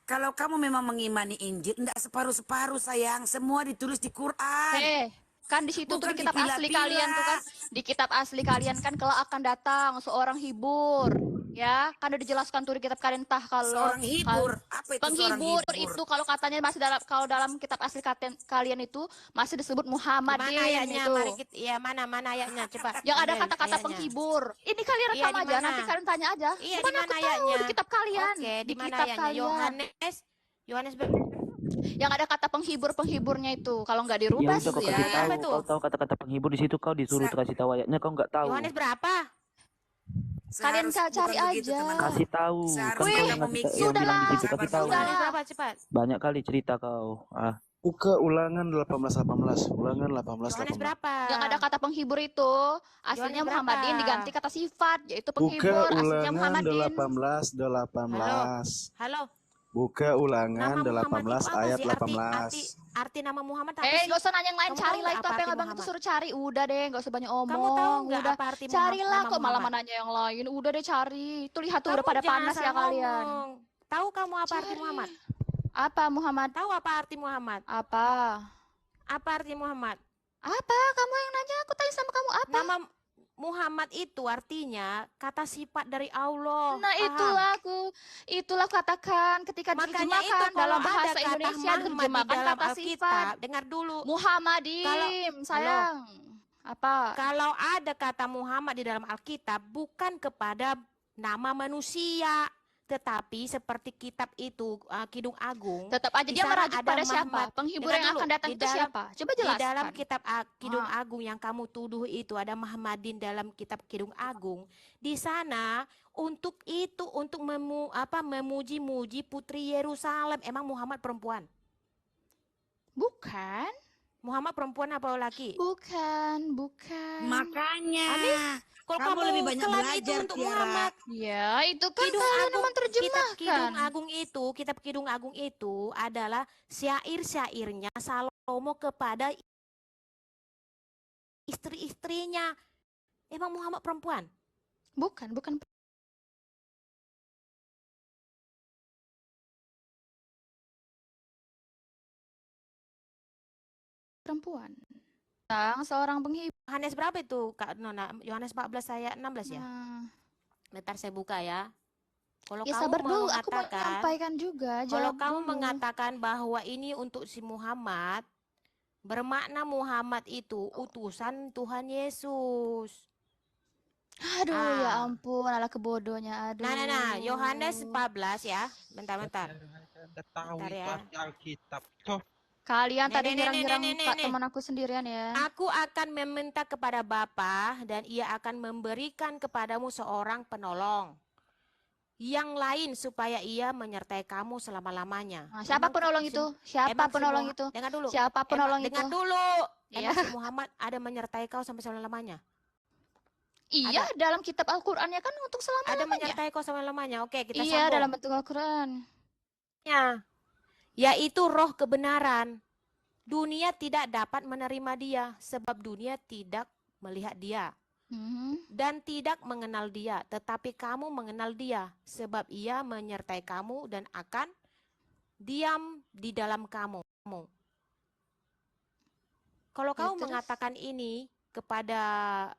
Kalau kamu memang mengimani Injil, enggak separuh-separuh sayang, semua ditulis di Quran. Kan di situ tuh Bukan di kitab asli dipilah-pilah. kalian tuh kan, di kitab asli kalian kan kelak akan datang seorang hibur, ya kan udah dijelaskan tuh di kitab kalian. Entah kalau Seorang hibur, apa itu seorang penghibur hibur? itu kalau katanya masih dalam kitab asli kalian itu masih disebut Muhammadin Mana ayatnya? itu. Mari kita, ya mana ayatnya? Cepat. Yang ada ambil kata-kata ayatnya. penghibur. Ini kalian Iya, rekam di aja, mana? nanti kalian tanya aja. Iya, di Bukan mana aku tahu ayatnya? di kitab kalian. Oke, di mana kitab ayatnya? kalian. Yohanes Yang ada kata penghiburnya itu. Kalau nggak Ya dirubah udah kau sih kasih ya. Apa tahu, tuh? kau tahu kata-kata penghibur di situ, kau disuruh kasih tahu ayatnya, kau nggak tahu. Yohanes berapa? Kalian Seharusnya cari bukan begitu, aja. teman-teman. Kasih tahu, kan Seharusnya kau yang kamu ngasih mikir. yang bilang di situ, Sabar, kasih tahu. sabar. Yohanes berapa? Cepat. Banyak kali cerita kau. Buka ulangan 1818. Ulangan Yohanes 1818. berapa? Yang ada kata penghibur itu aslinya Yohanes berapa? Muhammadin diganti kata sifat yaitu Buka penghibur aslinya ulangan Muhammadin. 1818. Halo. Buka ulangan Nama Muhammad 18 itu apa ayat sih? 18. Arti nama Muhammad apa sih? Gak usah nanya yang lain, Kamu tahu carilah nggak itu apa apa yang arti abang itu Muhammad? suruh cari. Udah deh, gak usah banyak omong. Kamu tahu nggak Udah apa arti carilah nama kok malah Muhammad? nanya yang lain. Udah deh cari. Tuh lihat tuh Kamu udah pada jangan panas asal ya kalian. ngomong. Tahu kamu apa arti Cari. Muhammad? Apa Muhammad? Tahu apa arti Muhammad? Apa? Apa arti Muhammad? Apa? Kamu yang nanya, aku tanya sama kamu apa? Nama Muhammad itu artinya kata sifat dari Allah. Nah Paham? itulah katakan ketika Makanya itu diterjemahkan kalau dalam ada bahasa kata Indonesia Muhammad di diterjemahkan dalam kata sifat. Alkitab, dengar dulu. Muhammadim, sayang. Apa? Kalau ada kata Muhammad di dalam Alkitab bukan kepada nama manusia, tetapi seperti kitab itu Kidung Agung. Tetap aja di dia sana merujuk ada pada siapa? Muhammad. Penghibur Dengar yang dulu, akan datang di itu dalam- siapa? Coba Di jelaskan. dalam kitab Kidung Agung yang kamu tuduh itu ada Muhammadin dalam kitab Kidung Agung. Di sana untuk memuji-muji putri Yerusalem. Emang Muhammad perempuan? Bukan. Muhammad perempuan apa laki? Bukan. Makanya. Kalau Kamu lebih banyak klaim belajar, itu untuk Tiara. Muhammad. Ya, itu kan Kidung kalian Agung, yang menerjemahkan. kitab Kidung Agung itu adalah syair-syairnya Salomo kepada istri-istrinya. Emang Muhammad perempuan? Bukan. Perempuan. Seorang penghibur. Yohanes berapa itu Kak Nona? Yohanes 14 ayat 16 ya? Nah, Bentar saya buka ya. Kalau Ya kamu sabar dulu, aku mau mengatakan, menyampaikan juga. kalau Jawab kamu dulu. mengatakan bahwa ini untuk si Muhammad, bermakna Muhammad itu utusan Tuhan Yesus. Aduh, ya Ah. ampun, ala kebodohnya. Aduh. Nah, Yohanes 14 ya. Bentar. Tahu Bentar itu ya. arti Alkitab toh. Kalian tadi Nih. nyerang-nyerang teman aku sendirian ya. Aku akan meminta kepada Bapa dan ia akan memberikan kepadamu seorang penolong yang lain supaya ia menyertai kamu selama-lamanya. Nah, siapa Emang penolong si- itu? Siapa emang si penolong Muha- itu? Dengar dulu. Siapa penolong Dengar itu? dulu. Iya. Emang si Muhammad ada menyertai kau sampai selama-lamanya? Iya, dalam kitab Al-Qur'annya kan untuk Ada selama-lamanya. menyertai kau selama-lamanya. Oke, kita Iya, sambung. dalam bentuk Al-Qur'an. Yaitu roh kebenaran. Dunia tidak dapat menerima dia sebab dunia tidak melihat dia dan tidak mengenal dia, tetapi kamu mengenal dia sebab ia menyertai kamu dan akan diam di dalam kamu. Kalau Ya, kamu terus? mengatakan ini kepada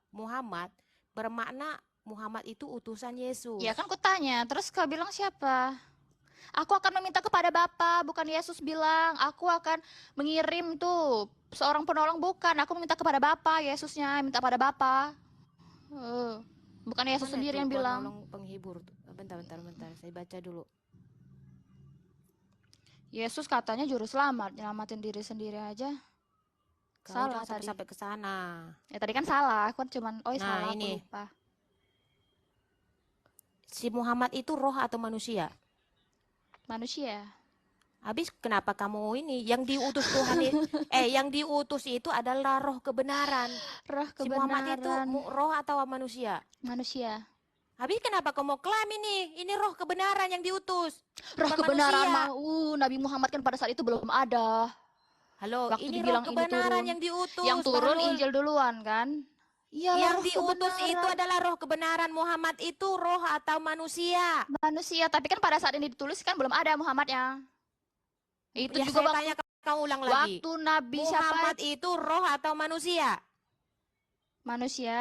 Muhammad, bermakna Muhammad itu utusan Yesus. Ya kan kutanya, terus kau bilang siapa? Aku akan meminta kepada Bapa, bukan Yesus bilang. Aku akan mengirim tuh seorang penolong, bukan. Aku meminta kepada Bapa, Yesusnya minta pada Bapa. Bukan Yesus Mana sendiri itu yang bilang. penolong penghibur? Bentar. Saya baca dulu. Yesus katanya juru selamat, nyelamatin diri sendiri aja. Kau Salah jangan tadi. sampai ke sana. Ya tadi kan salah, aku kan cuman Nah, salah, ini. aku lupa. Si Muhammad itu roh atau manusia? Manusia. Habis kenapa kamu ini yang diutus Tuhan yang diutus itu adalah roh kebenaran. Roh Si Muhammad itu kebenaran. roh atau manusia? Manusia. Habis kenapa kamu klaim ini? Ini roh kebenaran yang diutus. Roh bukan kebenaran manusia. mah, Nabi Muhammad kan pada saat itu belum ada. Halo, Waktu ini dibilang roh ini kebenaran turun. yang diutus. Yang turun Bahlul. Injil duluan kan? Iyalah, Yang roh diutus itu kebenaran. adalah roh kebenaran. Muhammad itu roh atau manusia? Manusia, tapi kan pada saat ini ditulis kan belum ada Muhammadnya. Itu Ya, juga saya tanya kau ulang lagi. waktu Nabi Muhammad siapa? itu roh atau manusia? Manusia.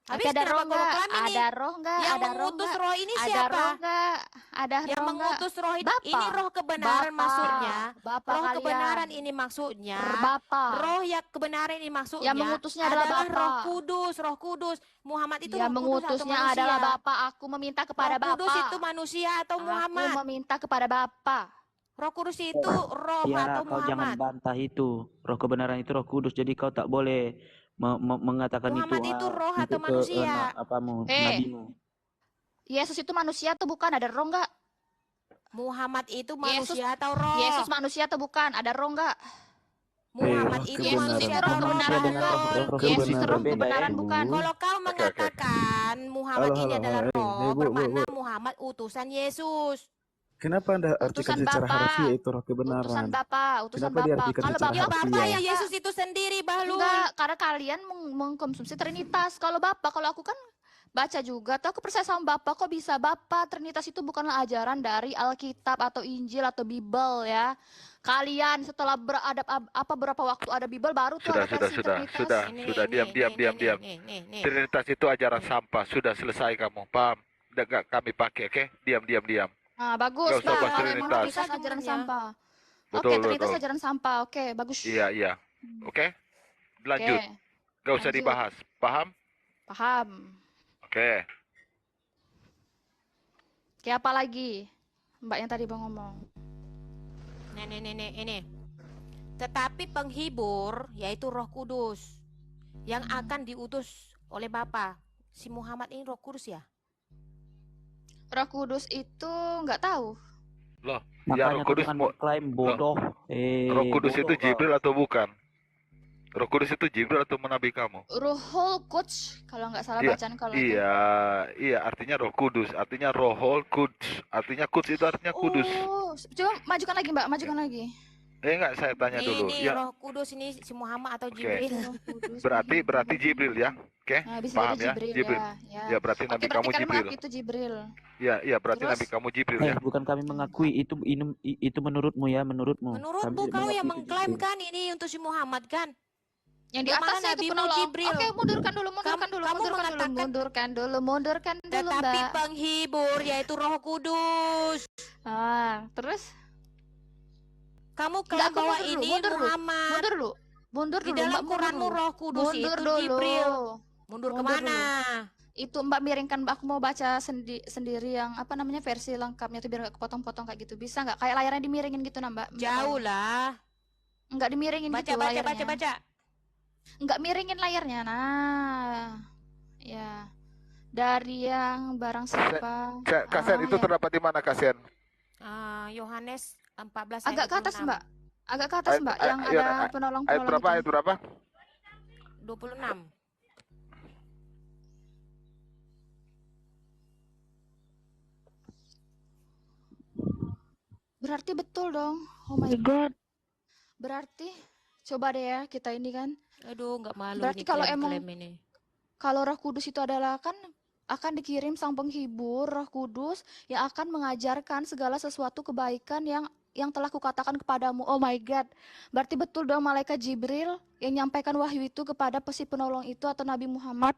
Tapi Habis ada kenapa roh kau nggak? klaim ini? Ada roh nggak? Yang Ada roh mengutus nggak? roh ini Ada siapa? roh nggak? Ada Yang roh nggak? mengutus roh ini, Bapa. roh kebenaran Bapa. maksudnya. Bapa Roh kalian. kebenaran ini maksudnya. Bapa. Roh yang kebenaran ini maksudnya. Yang mengutusnya adalah Bapa. Roh Kudus, Roh Kudus. Muhammad itu Yang Roh Kudus atau mengutusnya manusia? adalah Bapa. Aku meminta kepada Roh Kudus Bapa. itu manusia atau Aku Muhammad? meminta kepada Bapa. Roh Kudus itu roh Ya, atau kau jangan Muhammad? bantah itu. Roh kebenaran itu Roh Kudus. Jadi kau tak boleh mengatakan Muhammad itu itu roh atau untuk manusia? nabimu. Yesus itu manusia atau bukan? Ada roh nggak? Muhammad itu Yesus- manusia atau roh? Yesus manusia atau bukan? Ada roh nggak? Muhammad roh itu Yesus manusia itu atau roh roh? kebenaran dengan roh bukan? Kudus Yesus itu roh berbeda, kebenaran ya. bukan? Kalau kau mengatakan Muhammad Halo, ini halo, adalah halo. roh, Bu. bermakna Muhammad utusan Yesus. Kenapa Anda artikan Utusan secara Bapa. harfiah itu roh Utusan kebenaran? Bapa, utusan Kenapa Bapa. diartikan Kalau secara Bapa Ya kan Bapa harfiah? yang Yesus itu sendiri, Bahlul. enggak, karena kalian mengkonsumsi Trinitas. Kalau Bapa, kalau aku kan baca juga, tuh aku percaya sama Bapa. Kok bisa Bapa? Trinitas itu bukanlah ajaran dari Alkitab atau Injil atau Bible ya. Kalian setelah berapa waktu ada Bible baru tuh ada versi Trinitas. Sudah, diam. Nih. Trinitas itu ajaran sampah. Sudah selesai kamu, paham? Nggak kami pakai, oke? Diam. Nah, bagus. Nggak usah Bang. bahas Kalau memang Trinitas. Trinitas ajaran Ya. sampah. Betul, Oke, Trinitas betul. ajaran sampah. Oke, bagus. Iya. Oke? Lanjut. Oke, Nggak usah lanjut. dibahas. Paham? paham. Oke. Kayak apa lagi? Mbak yang tadi Bang ngomong. Nih, ini. Tetapi penghibur, yaitu Roh Kudus, yang akan diutus oleh Bapa. Si Muhammad ini Roh Kudus ya? Roh Kudus itu nggak tahu. Loh, Makanya Roh kau Kudus jangan mau- klaim bodoh. Roh Kudus itu bodoh kau. Jibril atau bukan? Roh Kudus itu Jibril atau menabi kamu? Ruhul Quds kalau nggak salah Iya, bacaan kalau itu. Iya, artinya Roh Kudus, artinya Rohul Quds, artinya Quds itu artinya kudus. Oh, coba majukan lagi Mbak, majukan lagi. Enggak, saya tanya dulu. Ini Ya, Roh Kudus ini si Muhammad atau Oke. Jibril? Roh Kudus. berarti Jibril ya. Oke? Nah, bisa Paham jadi ya? Jibril, Jibril. ya. Ya, berarti Oke, nabi berarti kamu kalian Jibril. mengakui itu Jibril. Ya, berarti Terus? nabi kamu Jibril ya. Bukan kami mengakui itu menurutmu ya, menurutmu. Menurutmu Kami tidak kau yang mengakui itu mengklaim Jibril. kan ini untuk si Muhammad kan? Yang di Loh, mana atasnya itu Nabimu penolong. Jibril? Oke, mundurkan dulu, mundurkan dulu, kamu mundurkan dulu, mengatakan- mundurkan dulu, Tetapi Mbak. penghibur yaitu Roh Kudus. Terus? Kamu Enggak, klaim aku bahwa mundur dulu, ini mundur dulu. Muhammad. Mundur dulu. Mundur Di dulu, dalam Mbak, mundur Quranmu dulu. Roh Kudus Mundur itu dulu. Jibril. Mundur kemana? Itu Mbak miringkan, Mbak, aku mau baca sendiri yang apa namanya versi lengkapnya itu biar gak kepotong-potong kayak gitu. Bisa nggak? Kayak layarnya dimiringin gitu nah, Mbak. Jauh lah. Enggak dimiringin Baca, gitu baca, layarnya. baca, baca. Enggak miringin layarnya. Nah. Ya. Dari yang barang siapa? Kasian itu ya. terdapat di mana, Kasian? Yohanes 14 Agak ayat ke atas, 26. Mbak. Agak ke atas, Mbak, yang ada penolong-penolong Ayat berapa? itu. Ayat berapa? 26. Berarti betul dong. Oh my God. Berarti coba deh ya kita ini kan. Aduh, nggak malu Berarti nih kalau klaim-klaim ini. kalau Roh Kudus itu adalah kan akan dikirim sang penghibur Roh Kudus yang akan mengajarkan segala sesuatu kebaikan yang telah kukatakan kepadamu. Oh my God. Berarti betul dong malaikat Jibril yang nyampaikan wahyu itu kepada si penolong itu atau Nabi Muhammad.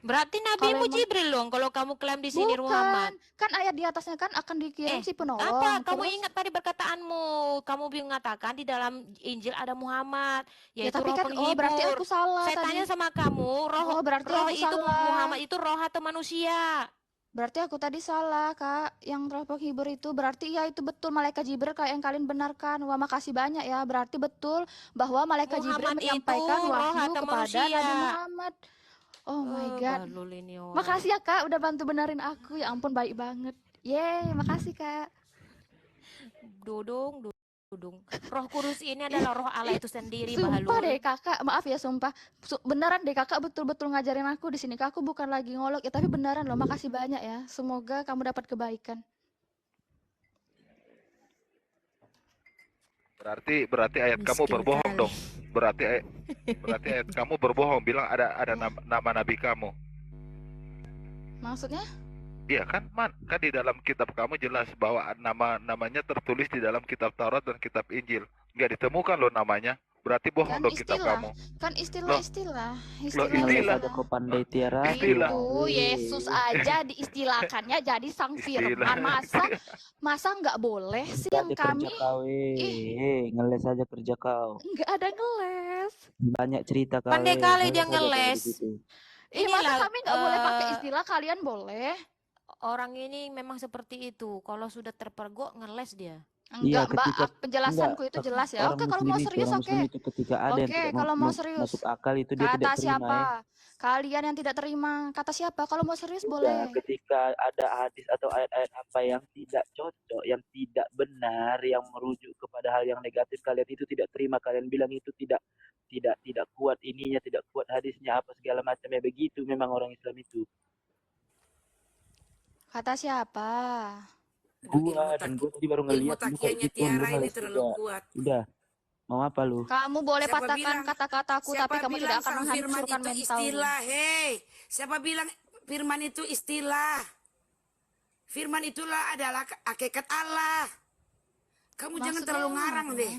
Berarti Nabimu Jibril dong kalau kamu klaim di sini Muhammad. Kan ayat di atasnya kan akan dikirim si penolong. Apa? Kamu ingat tadi perkataanmu. Kamu mengatakan di dalam Injil ada Muhammad, yaitu tapi roh kan, penghibur. berarti aku salah Saya tadi. tanya sama kamu, roh berarti roh aku itu salah. Muhammad itu roh atau manusia? Berarti aku tadi salah, Kak. Yang roh penghibur itu berarti ya itu betul malaikat Jibril kayak yang kalian benarkan. Wah, makasih banyak ya. Berarti betul bahwa malaikat Jibril Muhammad menyampaikan itu roh wahyu atau kepada manusia? Nabi Muhammad. Oh my God. Balul ini orang. Makasih ya, Kak, udah bantu benerin aku. Ya ampun, baik banget. Yeay, makasih, Kak. Dudung. Roh Kudus ini adalah roh Allah itu sendiri, Sumpah Bahlul. deh, Kakak. Maaf ya, sumpah. Beneran deh, Kakak betul-betul ngajarin aku di sini. Kak, aku bukan lagi ngolok ya, tapi beneran loh. Makasih banyak ya. Semoga kamu dapat kebaikan. Berarti ayat kamu Miskin berbohong kali. dong. Berarti ayat kamu berbohong bilang ada nama nabi kamu. Maksudnya? Iya kan, kan di dalam kitab kamu jelas bahwa namanya tertulis di dalam kitab Taurat dan kitab Injil. Nggak ditemukan loh namanya. Berarti bohong Kan dong kitab kamu. Kan istilah-istilah. istilah. Ada kau pandai tiara. Istilah. Itu Yesus aja diistilahkannya jadi sang firman. Masa nggak boleh sih yang kami? Ngeles aja kerja kau. Nggak ada ngeles. Banyak cerita kau. Pandai kali dia ngeles. Masa kami nggak boleh pakai istilah, kalian boleh? Orang ini memang seperti itu. Kalau sudah terpergok ngeles dia. Enggak, Mbak, penjelasanku itu jelas ya. Oke, kalau mau serius oke. Oke, kalau mau serius. Masuk akal itu dia tidak Kata terima. siapa? Kalian yang tidak terima. Kata siapa? Kalau mau serius boleh. Ketika ada hadis atau ayat-ayat apa yang tidak cocok, yang tidak benar, yang merujuk kepada hal yang negatif, kalian itu tidak terima. Kalian bilang itu tidak kuat ininya, tidak kuat hadisnya, apa segala macamnya. Begitu memang orang Islam itu. Kata siapa? Gua tadi baru ngeliat lu kayak gitu, lu males juga. Udah, mau apa lu? Kamu boleh Siapa patahkan bilang- kata-kataku, tapi kamu tidak akan firman menghancurkan itu mentalmu. istilah, hei. Siapa bilang firman itu istilah? Firman itulah adalah hakikat Allah. Kamu jangan Maksudnya terlalu yang ngarang mana? deh.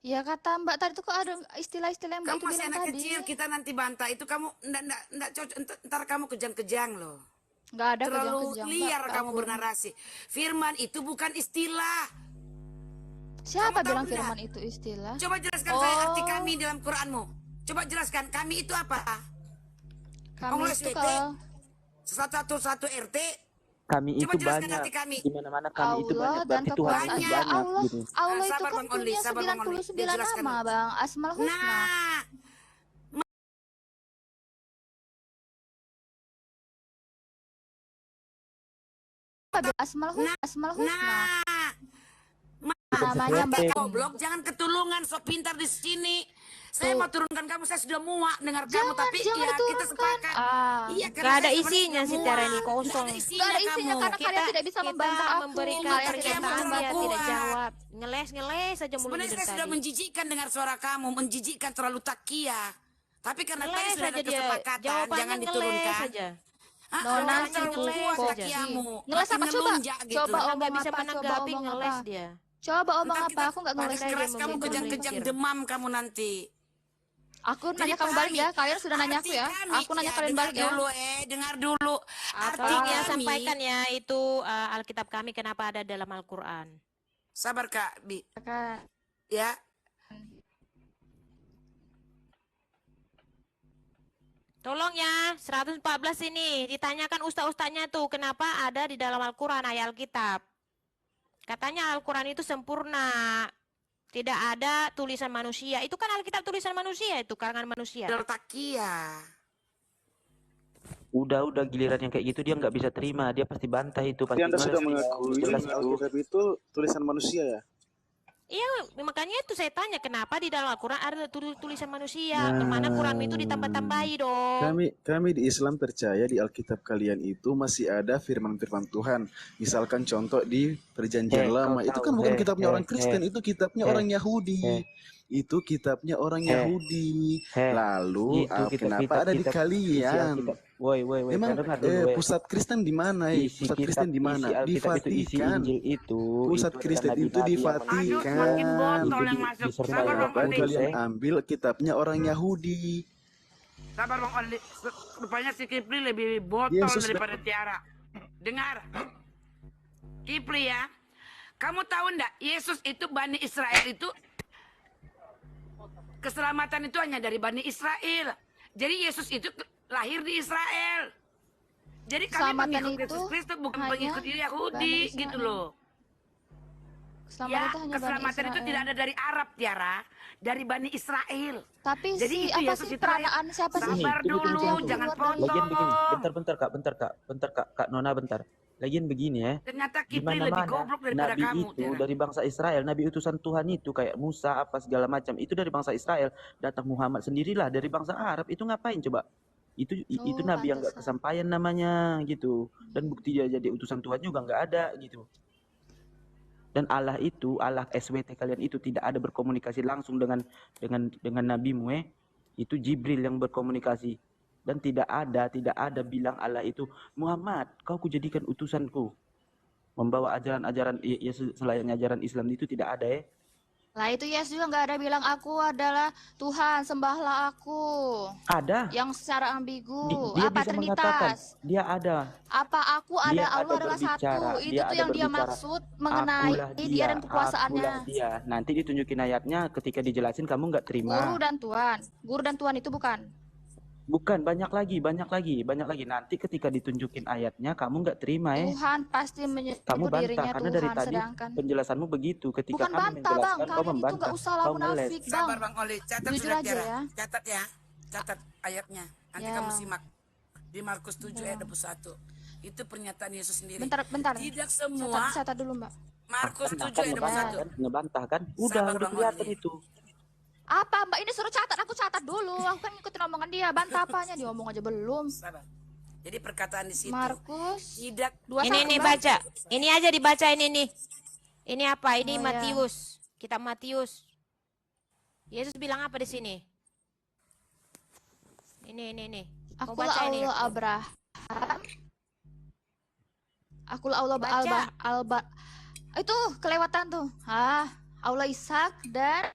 Ya kata Mbak tadi tuh kok ada istilah-istilah yang Mbak Kamu itu masih bilang anak tadi. kecil, kita nanti bantah itu kamu ndak cocok. Ntar kamu kejang-kejang loh. Nggak ada Terlalu kejang-kejang, liar Mbak, kamu ampun. bernarasi. Firman itu bukan istilah. Siapa Kamu tahu bilang nggak? firman itu istilah? Coba jelaskan saya arti kami dalam Quranmu. Coba jelaskan kami itu apa? Kami Pengulis itu WT, kalau 111 RT. Kami Coba itu jelaskan banyak. arti kami. Di mana-mana kami itu Allah banyak. dan Berarti Tuhan kekuasaan itu banyak. banyak Allah. gitu. Allah itu Sabar, kan Bang Only, punya sabar, Bang Only. 99 Jelaskan nama, dulu. Bang. Asmaul Husna. Nah, Asmaul Husna. nah, Namanya Mbak. goblok, jangan ketulungan, sok pintar di sini. Saya mau turunkan kamu, saya sudah muak dengar kamu, tapi jangan ya kita diturunkan. sepakat. Iya, karena Gak ada saya sebenarnya isinya sih muak. Tara ini Nggak kosong. ada Gak isinya ada isinya kamu. karena kalian tidak bisa membantah aku. memberikan Kalian pernyataan terlalu dia tidak kuat. jawab. Ngeles aja mulutnya Sebenarnya dari saya sudah tadi. menjijikkan dengar suara kamu, menjijikkan terlalu takia. Tapi karena tadi Ngeles sudah aja ada dia. kesepakatan, Jawabannya jangan ngeles diturunkan. aja. Nona terlalu cukup. kuat takiamu. Ngeles apa? Makin Coba. ngelunjak gitu. Coba Kalau omong nggak bisa apa? Coba menanggapi omong ngeles apa? dia. Coba omong Ntar apa? Aku nggak ngeles. pakai keras kamu memberikan kejang-kejang mikir. demam kamu nanti. Aku Jadi nanya kamu balik pahami ya. Kalian sudah nanya aku arti ya. kami. Aku nanya Ya, kalian dengar balik ya. dulu, dengar dulu. Arti Tolong ya kami. sampaikan ya itu Alkitab kami kenapa ada dalam Al-Quran. Sabar Kak Bi. Kak. Ya. Tolong ya, 114 ini ditanyakan ustaz-ustaznya tuh kenapa ada di dalam Al-Quran ayat Alkitab. Katanya Al-Quran itu sempurna. Tidak ada tulisan manusia. Itu kan Alkitab tulisan manusia itu, karangan manusia. Takia. Udah giliran yang kayak gitu dia nggak bisa terima, dia pasti bantah itu, Tapi pasti Anda sudah males. mengakui Jelas itu. Alkitab itu tulisan manusia ya? Iya, makanya itu saya tanya kenapa di dalam Al-Quran ada tulisan manusia. Nah, Kemana Quran itu ditambah-tambahi dong. Kami di Islam percaya di Alkitab kalian itu masih ada firman-firman Tuhan. Misalkan contoh di Perjanjian Lama, itu kan bukan kitabnya orang Kristen, itu kitabnya orang Yahudi. Itu kitabnya orang Yahudi. Lalu kenapa ada di kalian? Woi, Emang dengar dulu, pusat Kristen di mana? Pusat Kristen di mana? Di Vatikan. Pusat Kristen itu di Vatikan. Makin botol yang masuk. Sabar Bang Dan Oli. kalian ambil kitabnya orang Yahudi. Sabar Bang Oli. Rupanya si Kipli lebih botol Yesus daripada Tiara. Dengar. Kipli ya. Kamu tahu enggak, Yesus itu Bani Israel itu keselamatan itu hanya dari Bani Israel. Jadi Yesus itu lahir di Israel. Jadi kami Keselamatan pengikut itu Yesus Kristus bukan hanya pengikut Yahudi Bani Israel. gitu loh. Keselamatan Ya, itu hanya Bani keselamatan itu Israel. tidak ada dari Arab, Tiara, dari Bani Israel. Tapi Jadi si itu apa Yesus sih itu peranaan siapa sih? sabar Ini, dulu, tunggu. jangan Lagian Lagian begini, potong. bentar Kak Nona bentar. Lagian begini ya. Ternyata Di Kipli lebih mana-mana goblok daripada nabi kamu, itu Tiara. dari bangsa Israel, nabi utusan Tuhan itu kayak Musa apa segala macam itu dari bangsa Israel. Datang Muhammad sendirilah dari bangsa Arab, itu ngapain coba? Itu nabi yang nggak Pantesan. kesampaian namanya gitu. Dan bukti dia jadi utusan Tuhan juga nggak ada gitu. Dan Allah itu, Allah SWT kalian itu tidak ada berkomunikasi langsung dengan nabimu itu Jibril yang berkomunikasi. Dan tidak ada bilang Allah itu, Muhammad, kau kujadikan utusanku. Membawa ajaran-ajaran selayaknya ajaran Islam itu tidak ada Lah itu Yesus juga nggak ada bilang aku adalah Tuhan, sembahlah aku. Ada. Yang secara ambigu. Dia Apa bisa mengatakan, Trinitas? dia ada. Apa aku ada, Dia Allah ada adalah berbicara, satu. Itu dia tuh ada yang dia berbicara. maksud mengenai dia dan kekuasaannya. Akulah dia. Nanti ditunjukin ayatnya ketika dijelasin kamu nggak terima. Guru dan Tuhan itu bukan. Bukan, banyak lagi. Nanti ketika ditunjukin ayatnya kamu nggak terima Tuhan pasti Kamu menyebut bantah dirinya karena Tuhan, dari tadi sedangkan penjelasanmu begitu. Ketika bukan kami bantah bang, menjelaskan kau kalian itu membantah. nggak usah lah Kau ngeles. munafik bang. Sabar Bang Oli, catat Jujur sudah aja Tiara. ya. Catat ya. Catat ayatnya. Nanti Ya. kamu simak. Di Markus 7 ayat 21. Itu pernyataan Yesus sendiri. Bentar. Tidak semua. Catat dulu mbak. Markus Kan 7 ayat ngebantah 21. kan? Ngebantah kan? Sabar, Udah Bang kelihatan Oli. itu. Apa mbak ini suruh catat? Aku catat dulu. Aku kan ngikutin omongan dia. Bantah apanya? Dia ngomong aja belum. Sabar. Jadi perkataan di situ. Markus Tidak 21, Ini Mbak. baca. Ini aja dibaca ini nih. Ini apa? Ini Oh, ya. Matius. Kitab Matius. Yesus bilang apa di sini? Ini. Mau Akulah baca ini. Allah Abraham. Akulah Allah Baca. Itu kelewatan tuh. Allah Ishak dan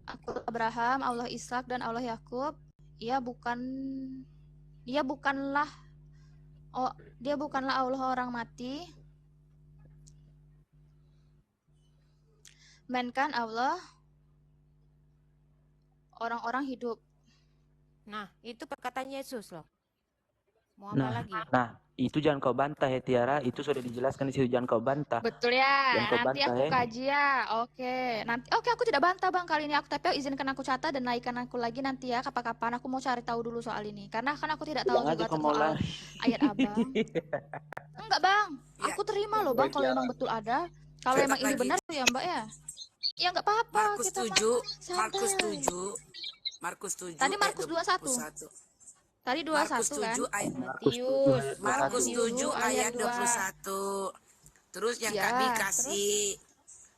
akulah Abraham, Allah Ishak dan Allah Yakub. Dia bukanlah Allah orang mati. Melainkan Allah orang-orang hidup. Nah, itu perkataan Yesus loh. Mau apa lagi? Nah, itu jangan kau bantah ya Tiara. Itu sudah dijelaskan di situ, jangan kau bantah. Betul ya. Yang kau Nanti bantah, aku kaji ya. Oke. Oke, aku tidak bantah Bang kali ini. Tapi izinkan aku catat dan naikkan aku lagi nanti ya kapan-kapan. Aku mau cari tahu dulu soal ini. Karena kan aku tidak tahu Bilang aja juga kau mau soal lari. ayat Abang. Enggak Bang. Aku terima loh Bang kalau memang betul ada. Kalau Catat memang ini lagi. benar ya Mbak ya. Ya enggak apa-apa. Markus Kita 7, santai. Markus 7 Tadi ayat Markus 21. 21. Tadi Markus 21 kan? 7 ayat Matius. Markus 7 ayat ayat 21. Terus yang Ya, kami kasih.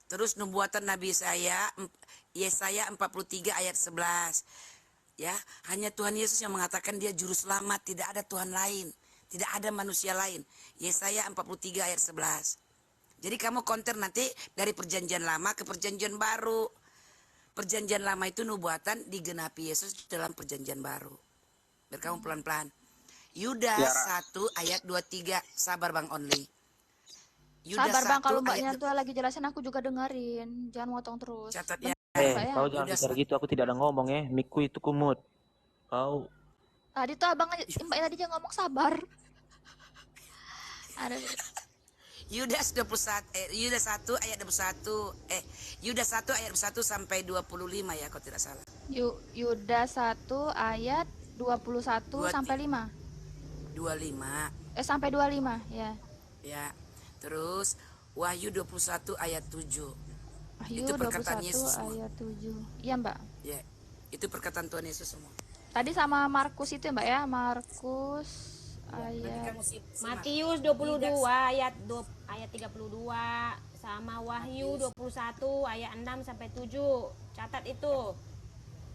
Terus nubuatan Nabi Yesaya 43 ayat 11. Ya, hanya Tuhan Yesus yang mengatakan dia juru selamat, tidak ada Tuhan lain, tidak ada manusia lain. Yesaya 43 ayat 11. Jadi kamu counter nanti dari perjanjian lama ke perjanjian baru. perjanjian lama itu nubuatan digenapi Yesus dalam perjanjian baru. Biar kamu pelan-pelan. Yudas 1 ayat 23. Sabar Bang Only. Yudas Sabar Bang, 1 kalau ayat Mbaknya tuh lagi jelasin aku juga dengerin. Jangan motong terus. catat ya. Mbak ya. Kau jangan Yudas bicara gitu, aku tidak ada ngomong ya. Miku itu kumut. Kau Tadi tuh abang Mbak tadi aja ngomong sabar. Ada Yudas 21 Yudas 1 ayat 21 Yudas 1 ayat 21 sampai 25 ya kalau tidak salah. Yudas 1 ayat 21 sampai 5. 25 Sampai 25 ya. ya. Terus Wahyu 21 ayat 7. Wahyu Itu perkataan 21 Yesus semua. ayat 7. Iya, Mbak. Ya. Itu perkataan Tuhan Yesus semua. Tadi sama Markus itu ya, Mbak ya. Markus ayat Matius 22 ayat 32 sama Wahyu 21 ayat 6 sampai 7. Catat itu.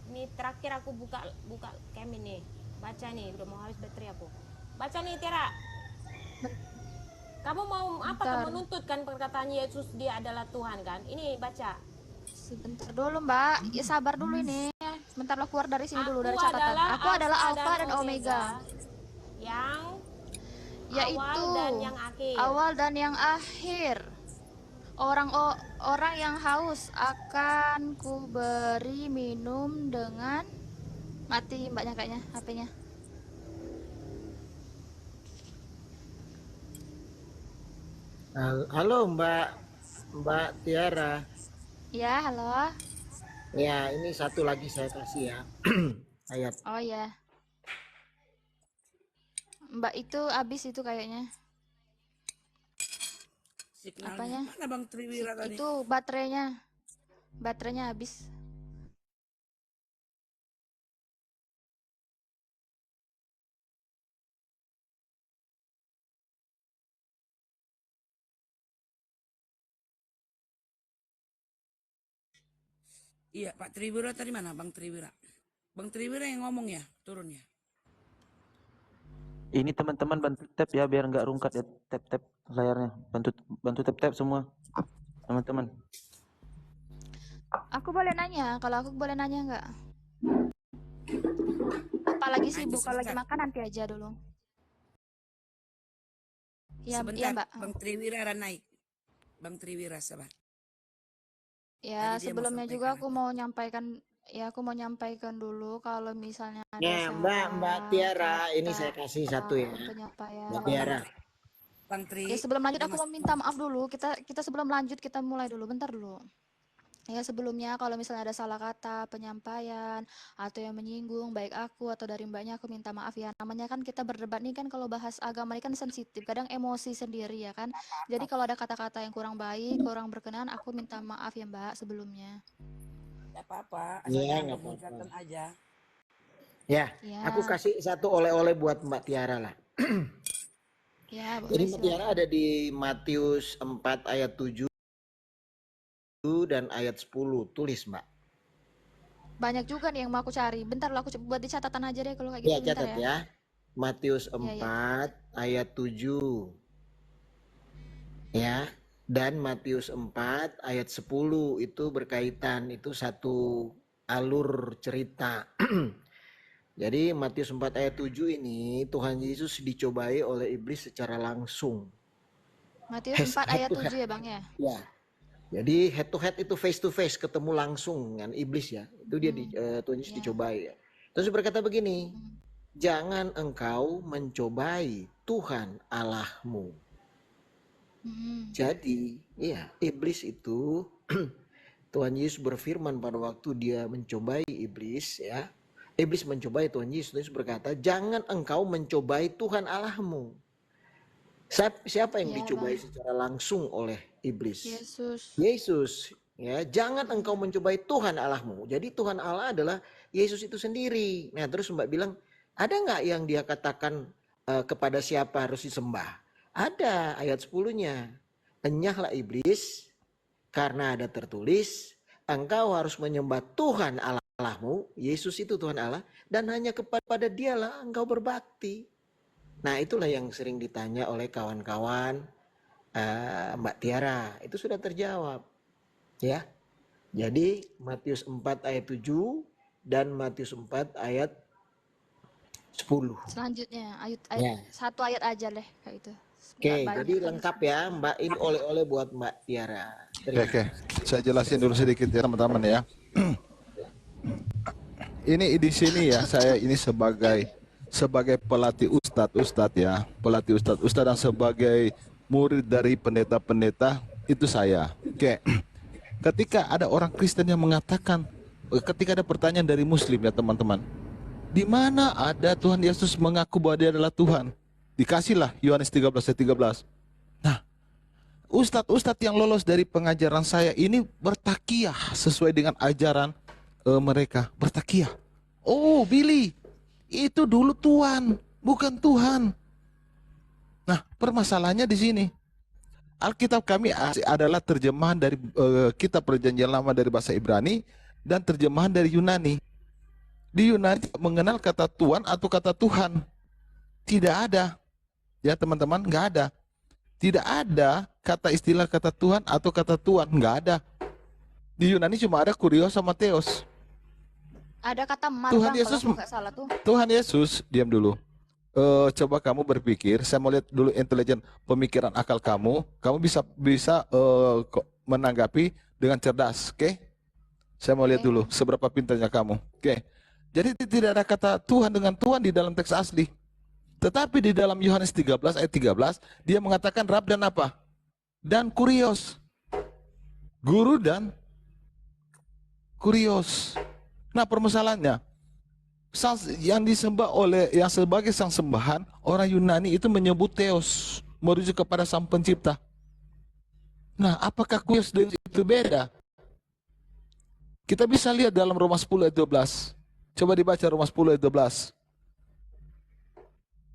Ini terakhir aku buka cam ini. Baca nih, udah mau habis baterai aku. Baca nih Tiara. Kamu mau apa? Bentar. Kamu menuntut kan perkataan Yesus dia adalah Tuhan kan? Ini baca. Sebentar dulu, Mbak. Ya sabar dulu ini. Sebentar lo keluar dari sini dulu dari catatan. Aku adalah Alfa dan Omega. Yang Yaitu awal dan yang akhir. awal dan yang akhir. Orang yang haus akan ku beri minum dengan mati Mbaknya kayaknya HP-nya. Halo Mbak Tiara. Ya, halo. Ya, ini satu lagi saya kasih ya. Ayat. Oh ya. Mbak itu habis itu kayaknya. Signalnya. Apanya? Mana Bang Triwira tadi? Itu baterainya. Baterainya habis. Iya, Pak Triwira tadi mana Bang Triwira? Bang Triwira yang ngomong ya, turun ya. ini teman-teman bantu tap ya biar nggak rungkat ya, tap layarnya. Bantu tap semua. Teman-teman. Aku boleh nanya, kalau aku boleh nanya nggak? Apalagi sibuk, kalau lagi makan nanti aja dulu. Ya, Sebentar, iya Mbak. Bang Triwira ada naik. Bang Triwira sabar. Ya, Tadi dia mau sebelumnya juga sampaikan aku mau nyampaikan, ya aku mau nyampaikan dulu kalau misalnya ada Ya, Mbak salah Tiara, ini kata saya kasih satu ya. penyampaian. Mbak Tiara. Bang Tri. Ya, sebelum lanjut aku mau minta maaf dulu. Kita sebelum lanjut kita mulai dulu. Bentar dulu. Ya, sebelumnya kalau misalnya ada salah kata, penyampaian, atau yang menyinggung baik aku atau dari Mbaknya, aku minta maaf ya. Namanya kan kita berdebat nih kan, kalau bahas agama ini kan sensitif, kadang emosi sendiri ya kan. Jadi kalau ada kata-kata yang kurang baik, kurang berkenan, aku minta maaf ya Mbak sebelumnya. Gak apa-apa, Iya, asal nggak jangan apa-apa. aja. Ya, Ya. aku kasih satu oleh-oleh buat Mbak Tiara lah. Ya, Jadi boleh Mbak Tiara silakan. ada di Matius 4 ayat 7 dan ayat 10. Tulis, Mbak. Banyak juga nih yang mau aku cari. Bentar lo aku buat di catatan aja deh kalau kayak Ya, gitu, bentar catat ya. ya. Matius Ya, 4 ayat 7. Ya. Dan Matius 4 ayat 10 itu berkaitan, itu satu alur cerita. Jadi Matius 4 ayat 7 ini Tuhan Yesus dicobai oleh iblis secara langsung. Matius 4 ayat Head to 7 ya Bang ya. Ya. Jadi head to head itu face to face, ketemu langsung dengan iblis ya. Itu dia Tuhan Yesus dicobai ya. Terus berkata begini, jangan engkau mencobai Tuhan Allahmu. Jadi, ya, iblis itu Tuhan Yesus berfirman pada waktu dia mencobai iblis ya. Iblis mencobai Tuhan Yesus. Tuhan Yesus berkata, jangan engkau mencobai Tuhan Allahmu. Siapa yang Ya, dicobai Bang. secara langsung oleh iblis? Yesus. Yesus. Ya, jangan engkau mencobai Tuhan Allahmu. Jadi Tuhan Allah adalah Yesus itu sendiri. Nah, terus Mbak bilang, ada nggak yang dia katakan kepada siapa harus disembah? Ada, ayat 10-nya. Enyahlah iblis, karena ada tertulis, engkau harus menyembah Tuhan Allahmu, Yesus itu Tuhan Allah, dan hanya kepada dialah engkau berbakti. Nah, itulah yang sering ditanya oleh kawan-kawan Mbak Tiara. Itu sudah terjawab. Ya. Jadi Matius 4 ayat 7 dan Matius 4 ayat 10. Selanjutnya Ya. satu ayat aja deh kayak itu. Oke, Nggak banyak jadi tadi. lengkap ya Mbak. Ini oleh-oleh buat Mbak Tiara. Terima Oke, saya jelasin dulu sedikit ya teman-teman ya. Ini di sini ya, saya ini sebagai pelatih ustadz ya, pelatih ustadz dan sebagai murid dari pendeta-pendeta itu saya. Oke, ketika ada orang Kristen yang mengatakan, ketika ada pertanyaan dari Muslim ya teman-teman, di mana ada Tuhan Yesus mengaku bahwa Dia adalah Tuhan? Dikasihlah Yohanes 13 ayat 13. Nah, ustadz yang lolos dari pengajaran saya ini bertakiyah sesuai dengan ajaran mereka, bertakiyah. Oh, Billy, itu dulu Tuhan, bukan Tuhan. Nah, permasalahannya di sini. Alkitab kami adalah terjemahan dari kitab Perjanjian Lama dari bahasa Ibrani dan terjemahan dari Yunani. Di Yunani mengenal kata Tuhan atau kata Tuhan. Tidak ada. Ya teman-teman, nggak ada. Tidak ada kata istilah kata Tuhan atau kata Tuhan, nggak ada. Di Yunani cuma ada kurios sama theos. Ada kata mar, Tuhan Bang, Yesus, kalau aku nggak salah tuh. Tuhan Yesus, diam dulu. Coba kamu berpikir, saya mau lihat dulu intelijen pemikiran akal kamu. Kamu bisa menanggapi dengan cerdas, oke? Saya mau lihat dulu seberapa pintarnya kamu, oke? Jadi tidak ada kata Tuhan dengan Tuhan di dalam teks asli. Tetapi di dalam Yohanes 13 ayat 13 dia mengatakan Rab dan apa? Dan kurios. Guru dan kurios. Nah, permasalahannya yang disembah yang sebagai sang sembahan, orang Yunani itu menyebut theos, merujuk kepada sang pencipta. Nah, apakah kurios dengan itu beda? Kita bisa lihat dalam Roma 10 ayat 12. Coba dibaca Roma 10 ayat 12.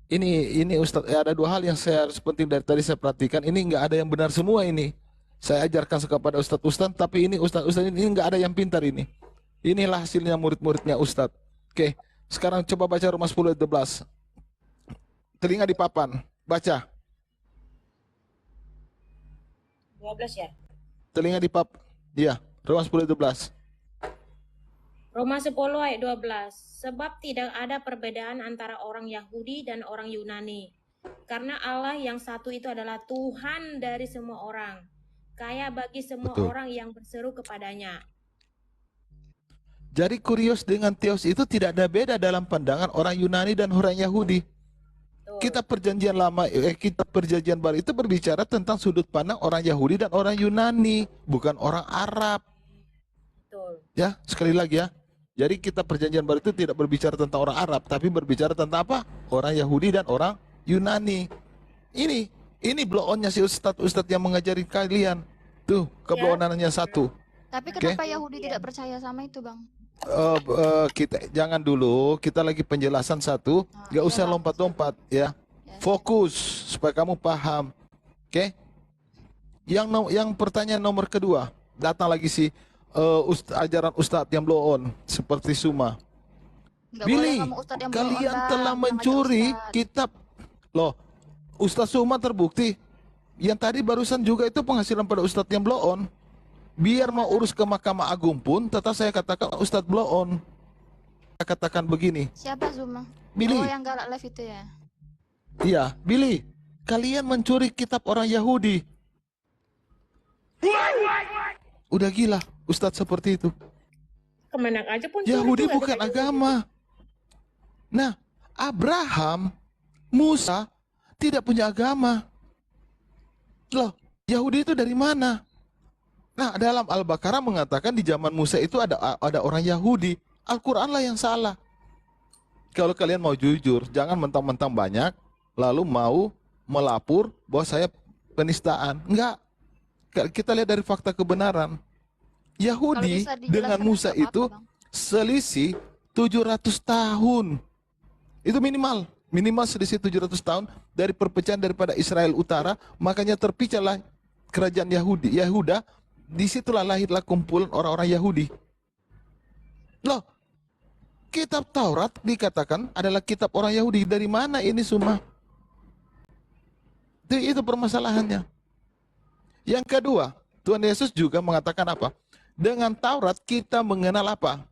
Ini Ustaz, ada dua hal yang saya harus penting dari tadi saya perhatikan. Ini nggak ada yang benar semua ini. Saya ajarkan kepada Ustaz-Ustaz, tapi ini Ustaz-Ustaz ini nggak ada yang pintar ini. Inilah hasilnya murid-muridnya Ustaz. Oke, sekarang coba baca Roma 10 ayat 12. Telinga di papan, baca. 12 ya? Telinga di papan, iya, Roma 10 ayat 12. Roma 10 ayat 12. Sebab tidak ada perbedaan antara orang Yahudi dan orang Yunani. Karena Allah yang satu itu adalah Tuhan dari semua orang. Kaya bagi semua Betul. orang yang berseru kepadanya. Jadi kurios dengan theos itu tidak ada beda dalam pandangan orang Yunani dan orang Yahudi. Kitab Perjanjian Lama, Kitab Perjanjian Baru itu berbicara tentang sudut pandang orang Yahudi dan orang Yunani, bukan orang Arab. Betul. Ya, sekali lagi ya. Jadi kitab Perjanjian Baru itu tidak berbicara tentang orang Arab, tapi berbicara tentang apa? Orang Yahudi dan orang Yunani. Ini blow-on-nya si ustadz yang mengajari kalian. Tuh, keblow-onannya satu. Tapi Oke. kenapa Yahudi tidak percaya sama itu, Bang? Kita jangan dulu, kita lagi penjelasan satu, nggak usah lompat-lompat ya. Fokus supaya kamu paham. Oke? Yang pertanyaan nomor kedua, datang lagi si ajaran Ustadz yang blow on seperti Suma. Nggak boleh Billy, ngomong Ustadz yang blow on, kalian Bang. telah Yang mencuri ajar Ustadz. kitab. Loh, Ustadz Suma terbukti. Yang tadi barusan juga itu penghasilan pada Ustadz yang blow on. Biar mau urus ke Mahkamah Agung pun, tetap saya katakan Ustadz blow on. Saya katakan begini. Siapa Zuma? Billy. Oh, yang galak live itu ya. Iya, Billy, kalian mencuri kitab orang Yahudi. Udah gila, Ustadz seperti itu. Kemana aja pun Yahudi curi juga bukan kita agama. Nah, Abraham, Musa tidak punya agama. Loh, Yahudi itu dari mana? Nah, dalam Al-Baqarah mengatakan di zaman Musa itu ada orang Yahudi. Al-Quran lah yang salah. Kalau kalian mau jujur, jangan mentang-mentang banyak, lalu mau melapor bahwa saya penistaan. Enggak. Kita lihat dari fakta kebenaran. Yahudi Kalau bisa dijelaskan dengan Musa apa-apa, itu Bang. selisih 700 tahun. Itu minimal. Minimal selisih 700 tahun dari perpecahan daripada Israel Utara. Makanya terpecahlah kerajaan Yahuda. Disitulah lahirlah kumpulan orang-orang Yahudi. Loh, kitab Taurat dikatakan adalah kitab orang Yahudi. Dari mana ini semua? Itu permasalahannya. Yang kedua, Tuhan Yesus juga mengatakan apa? Dengan Taurat kita mengenal apa?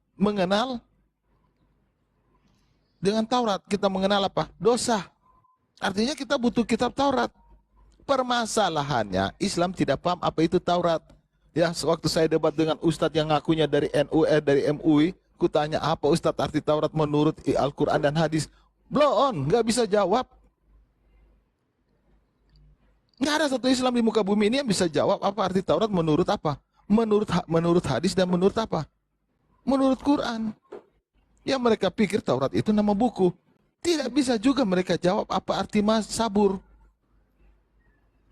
Dengan Taurat kita mengenal apa? Dosa. Artinya kita butuh kitab Taurat. Permasalahannya Islam tidak paham apa itu Taurat. Ya, sewaktu saya debat dengan Ustadz yang ngakunya dari NU, dari MUI, kutanya apa Ustadz arti Taurat menurut Al-Quran dan hadis. Blow on, nggak bisa jawab. Nggak ada satu Islam di muka bumi ini yang bisa jawab apa arti Taurat menurut apa? Menurut hadis dan menurut apa? Menurut Quran. Yang mereka pikir Taurat itu nama buku. Tidak bisa juga mereka jawab apa arti sabur.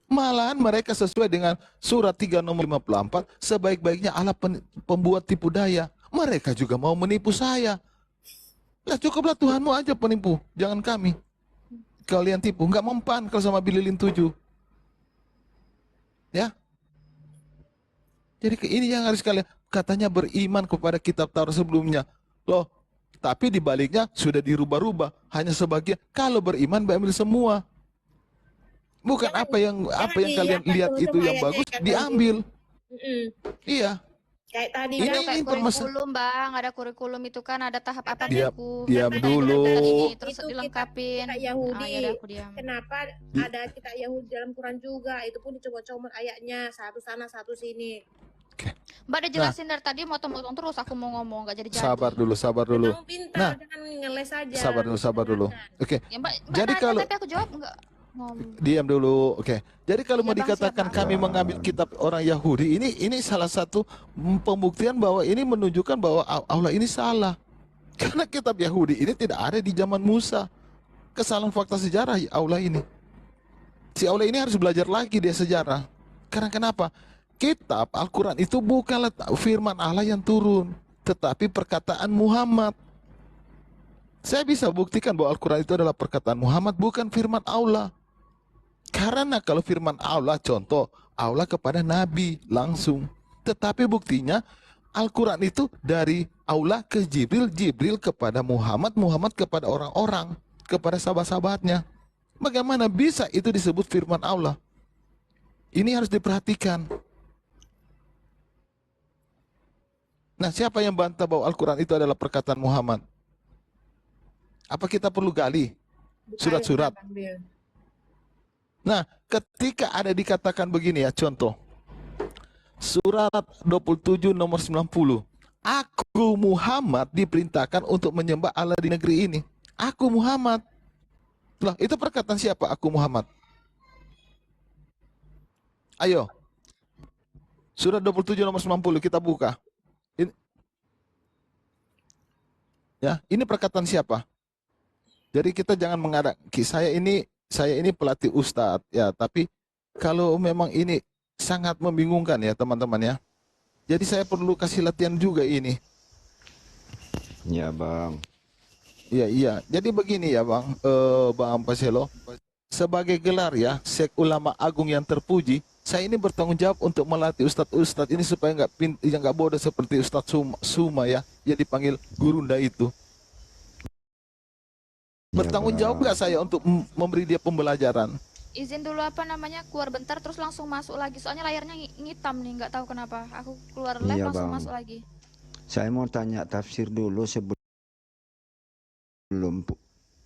Malahan mereka sesuai dengan surat 3 nomor 54, sebaik-baiknya Allah pembuat tipu daya. Mereka juga mau menipu saya. Lah cukuplah Tuhanmu aja penipu, jangan kami. Kalian tipu, nggak mempan kalau sama Bililin 7. Ya. Jadi ini yang harus kalian, katanya beriman kepada kitab Taurat sebelumnya. Loh, tapi dibaliknya sudah dirubah-rubah, hanya sebagian. Kalau beriman ambil semua. Bukan apa yang kalian lihat itu yang bagus diambil. Iya. Kayak tadi Ini kayak kurikulum, Bang. Ada kurikulum itu kan ada tahap apa buku. Diam dulu. Terus itu dilengkapin. Kitab Yahudi. Ya udah, aku diam. Kenapa ada kitab Yahudi dalam Quran juga? Itu pun dicoba-coba ayatnya, satu sana satu sini. Mbak udah jelasin dari tadi motong-motong terus aku mau ngomong nggak jadi-jadi. Sabar dulu. Kamu pintar, jangan ngeles aja. Sabar dulu. Oke. Ya, Mbak Jadi tanya, kalau tapi aku jawab enggak. diam dulu. Oke. Jadi kalau mau Bang, dikatakan siap, Bang. kami mengambil kitab orang Yahudi, ini salah satu pembuktian bahwa ini menunjukkan bahwa Allah ini salah. Karena kitab Yahudi ini tidak ada di zaman Musa. Kesalahan fakta sejarah Allah ini. Si Allah ini harus belajar lagi dia sejarah. Karena kenapa? Kitab Al-Quran itu bukanlah firman Allah yang turun, tetapi perkataan Muhammad. Saya bisa buktikan bahwa Al-Quran itu adalah perkataan Muhammad, bukan firman Allah. Karena kalau firman Allah, contoh, Allah kepada Nabi langsung. Tetapi buktinya Al-Quran itu dari Allah ke Jibril, Jibril kepada Muhammad, Muhammad kepada orang-orang, kepada sahabat-sahabatnya. Bagaimana bisa itu disebut firman Allah? Ini harus diperhatikan. Nah, siapa yang bantah bahwa Al-Quran itu adalah perkataan Muhammad? Apa kita perlu gali surat-surat? Nah, ketika ada dikatakan begini ya, contoh. Surat 27 nomor 90. Aku Muhammad diperintahkan untuk menyembah Allah di negeri ini. Aku Muhammad. Loh, itu perkataan siapa? Aku Muhammad. Ayo. Surat 27 nomor 90 kita buka. Ini perkataan siapa? Jadi kita jangan mengadang. Saya ini pelatih ustadz ya, tapi kalau memang ini sangat membingungkan ya teman-teman ya. Jadi saya perlu kasih latihan juga ini. Ya bang. Iya. Jadi begini ya bang, Bang Paselo. Sebagai gelar ya, Syekh Ulama Agung yang terpuji, saya ini bertanggung jawab untuk melatih ustadz-ustadz ini supaya nggak bodoh seperti Ustadz Suma ya, yang dipanggil Gurunda itu. Bertanggung jawab nggak saya untuk memberi dia pembelajaran? Izin dulu keluar bentar terus langsung masuk lagi. Soalnya layarnya ngitam nih, nggak tahu kenapa. Aku keluar live Iya, langsung Bang. masuk lagi. Saya mau tanya tafsir dulu sebelum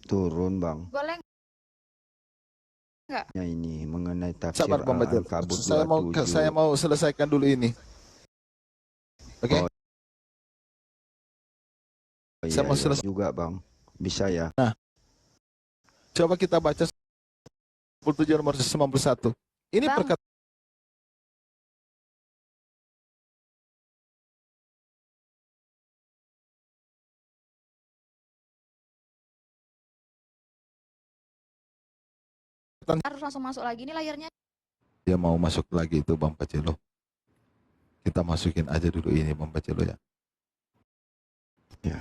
turun bang. Boleh nggak? Ya ini mengenai tafsir Sabar Bang Batil. Al-Ankabut Saya 27. mau selesaikan dulu ini. Oke. Oh, Saya mau selesai juga bang. Bisa ya. Nah, coba kita baca 27 nomor 91. Ini Bang. perkataan Harus langsung masuk lagi. Ini layarnya. dia mau masuk lagi itu Bang Pacelo. Kita masukin aja dulu ini Bang Pacelo ya. Ya.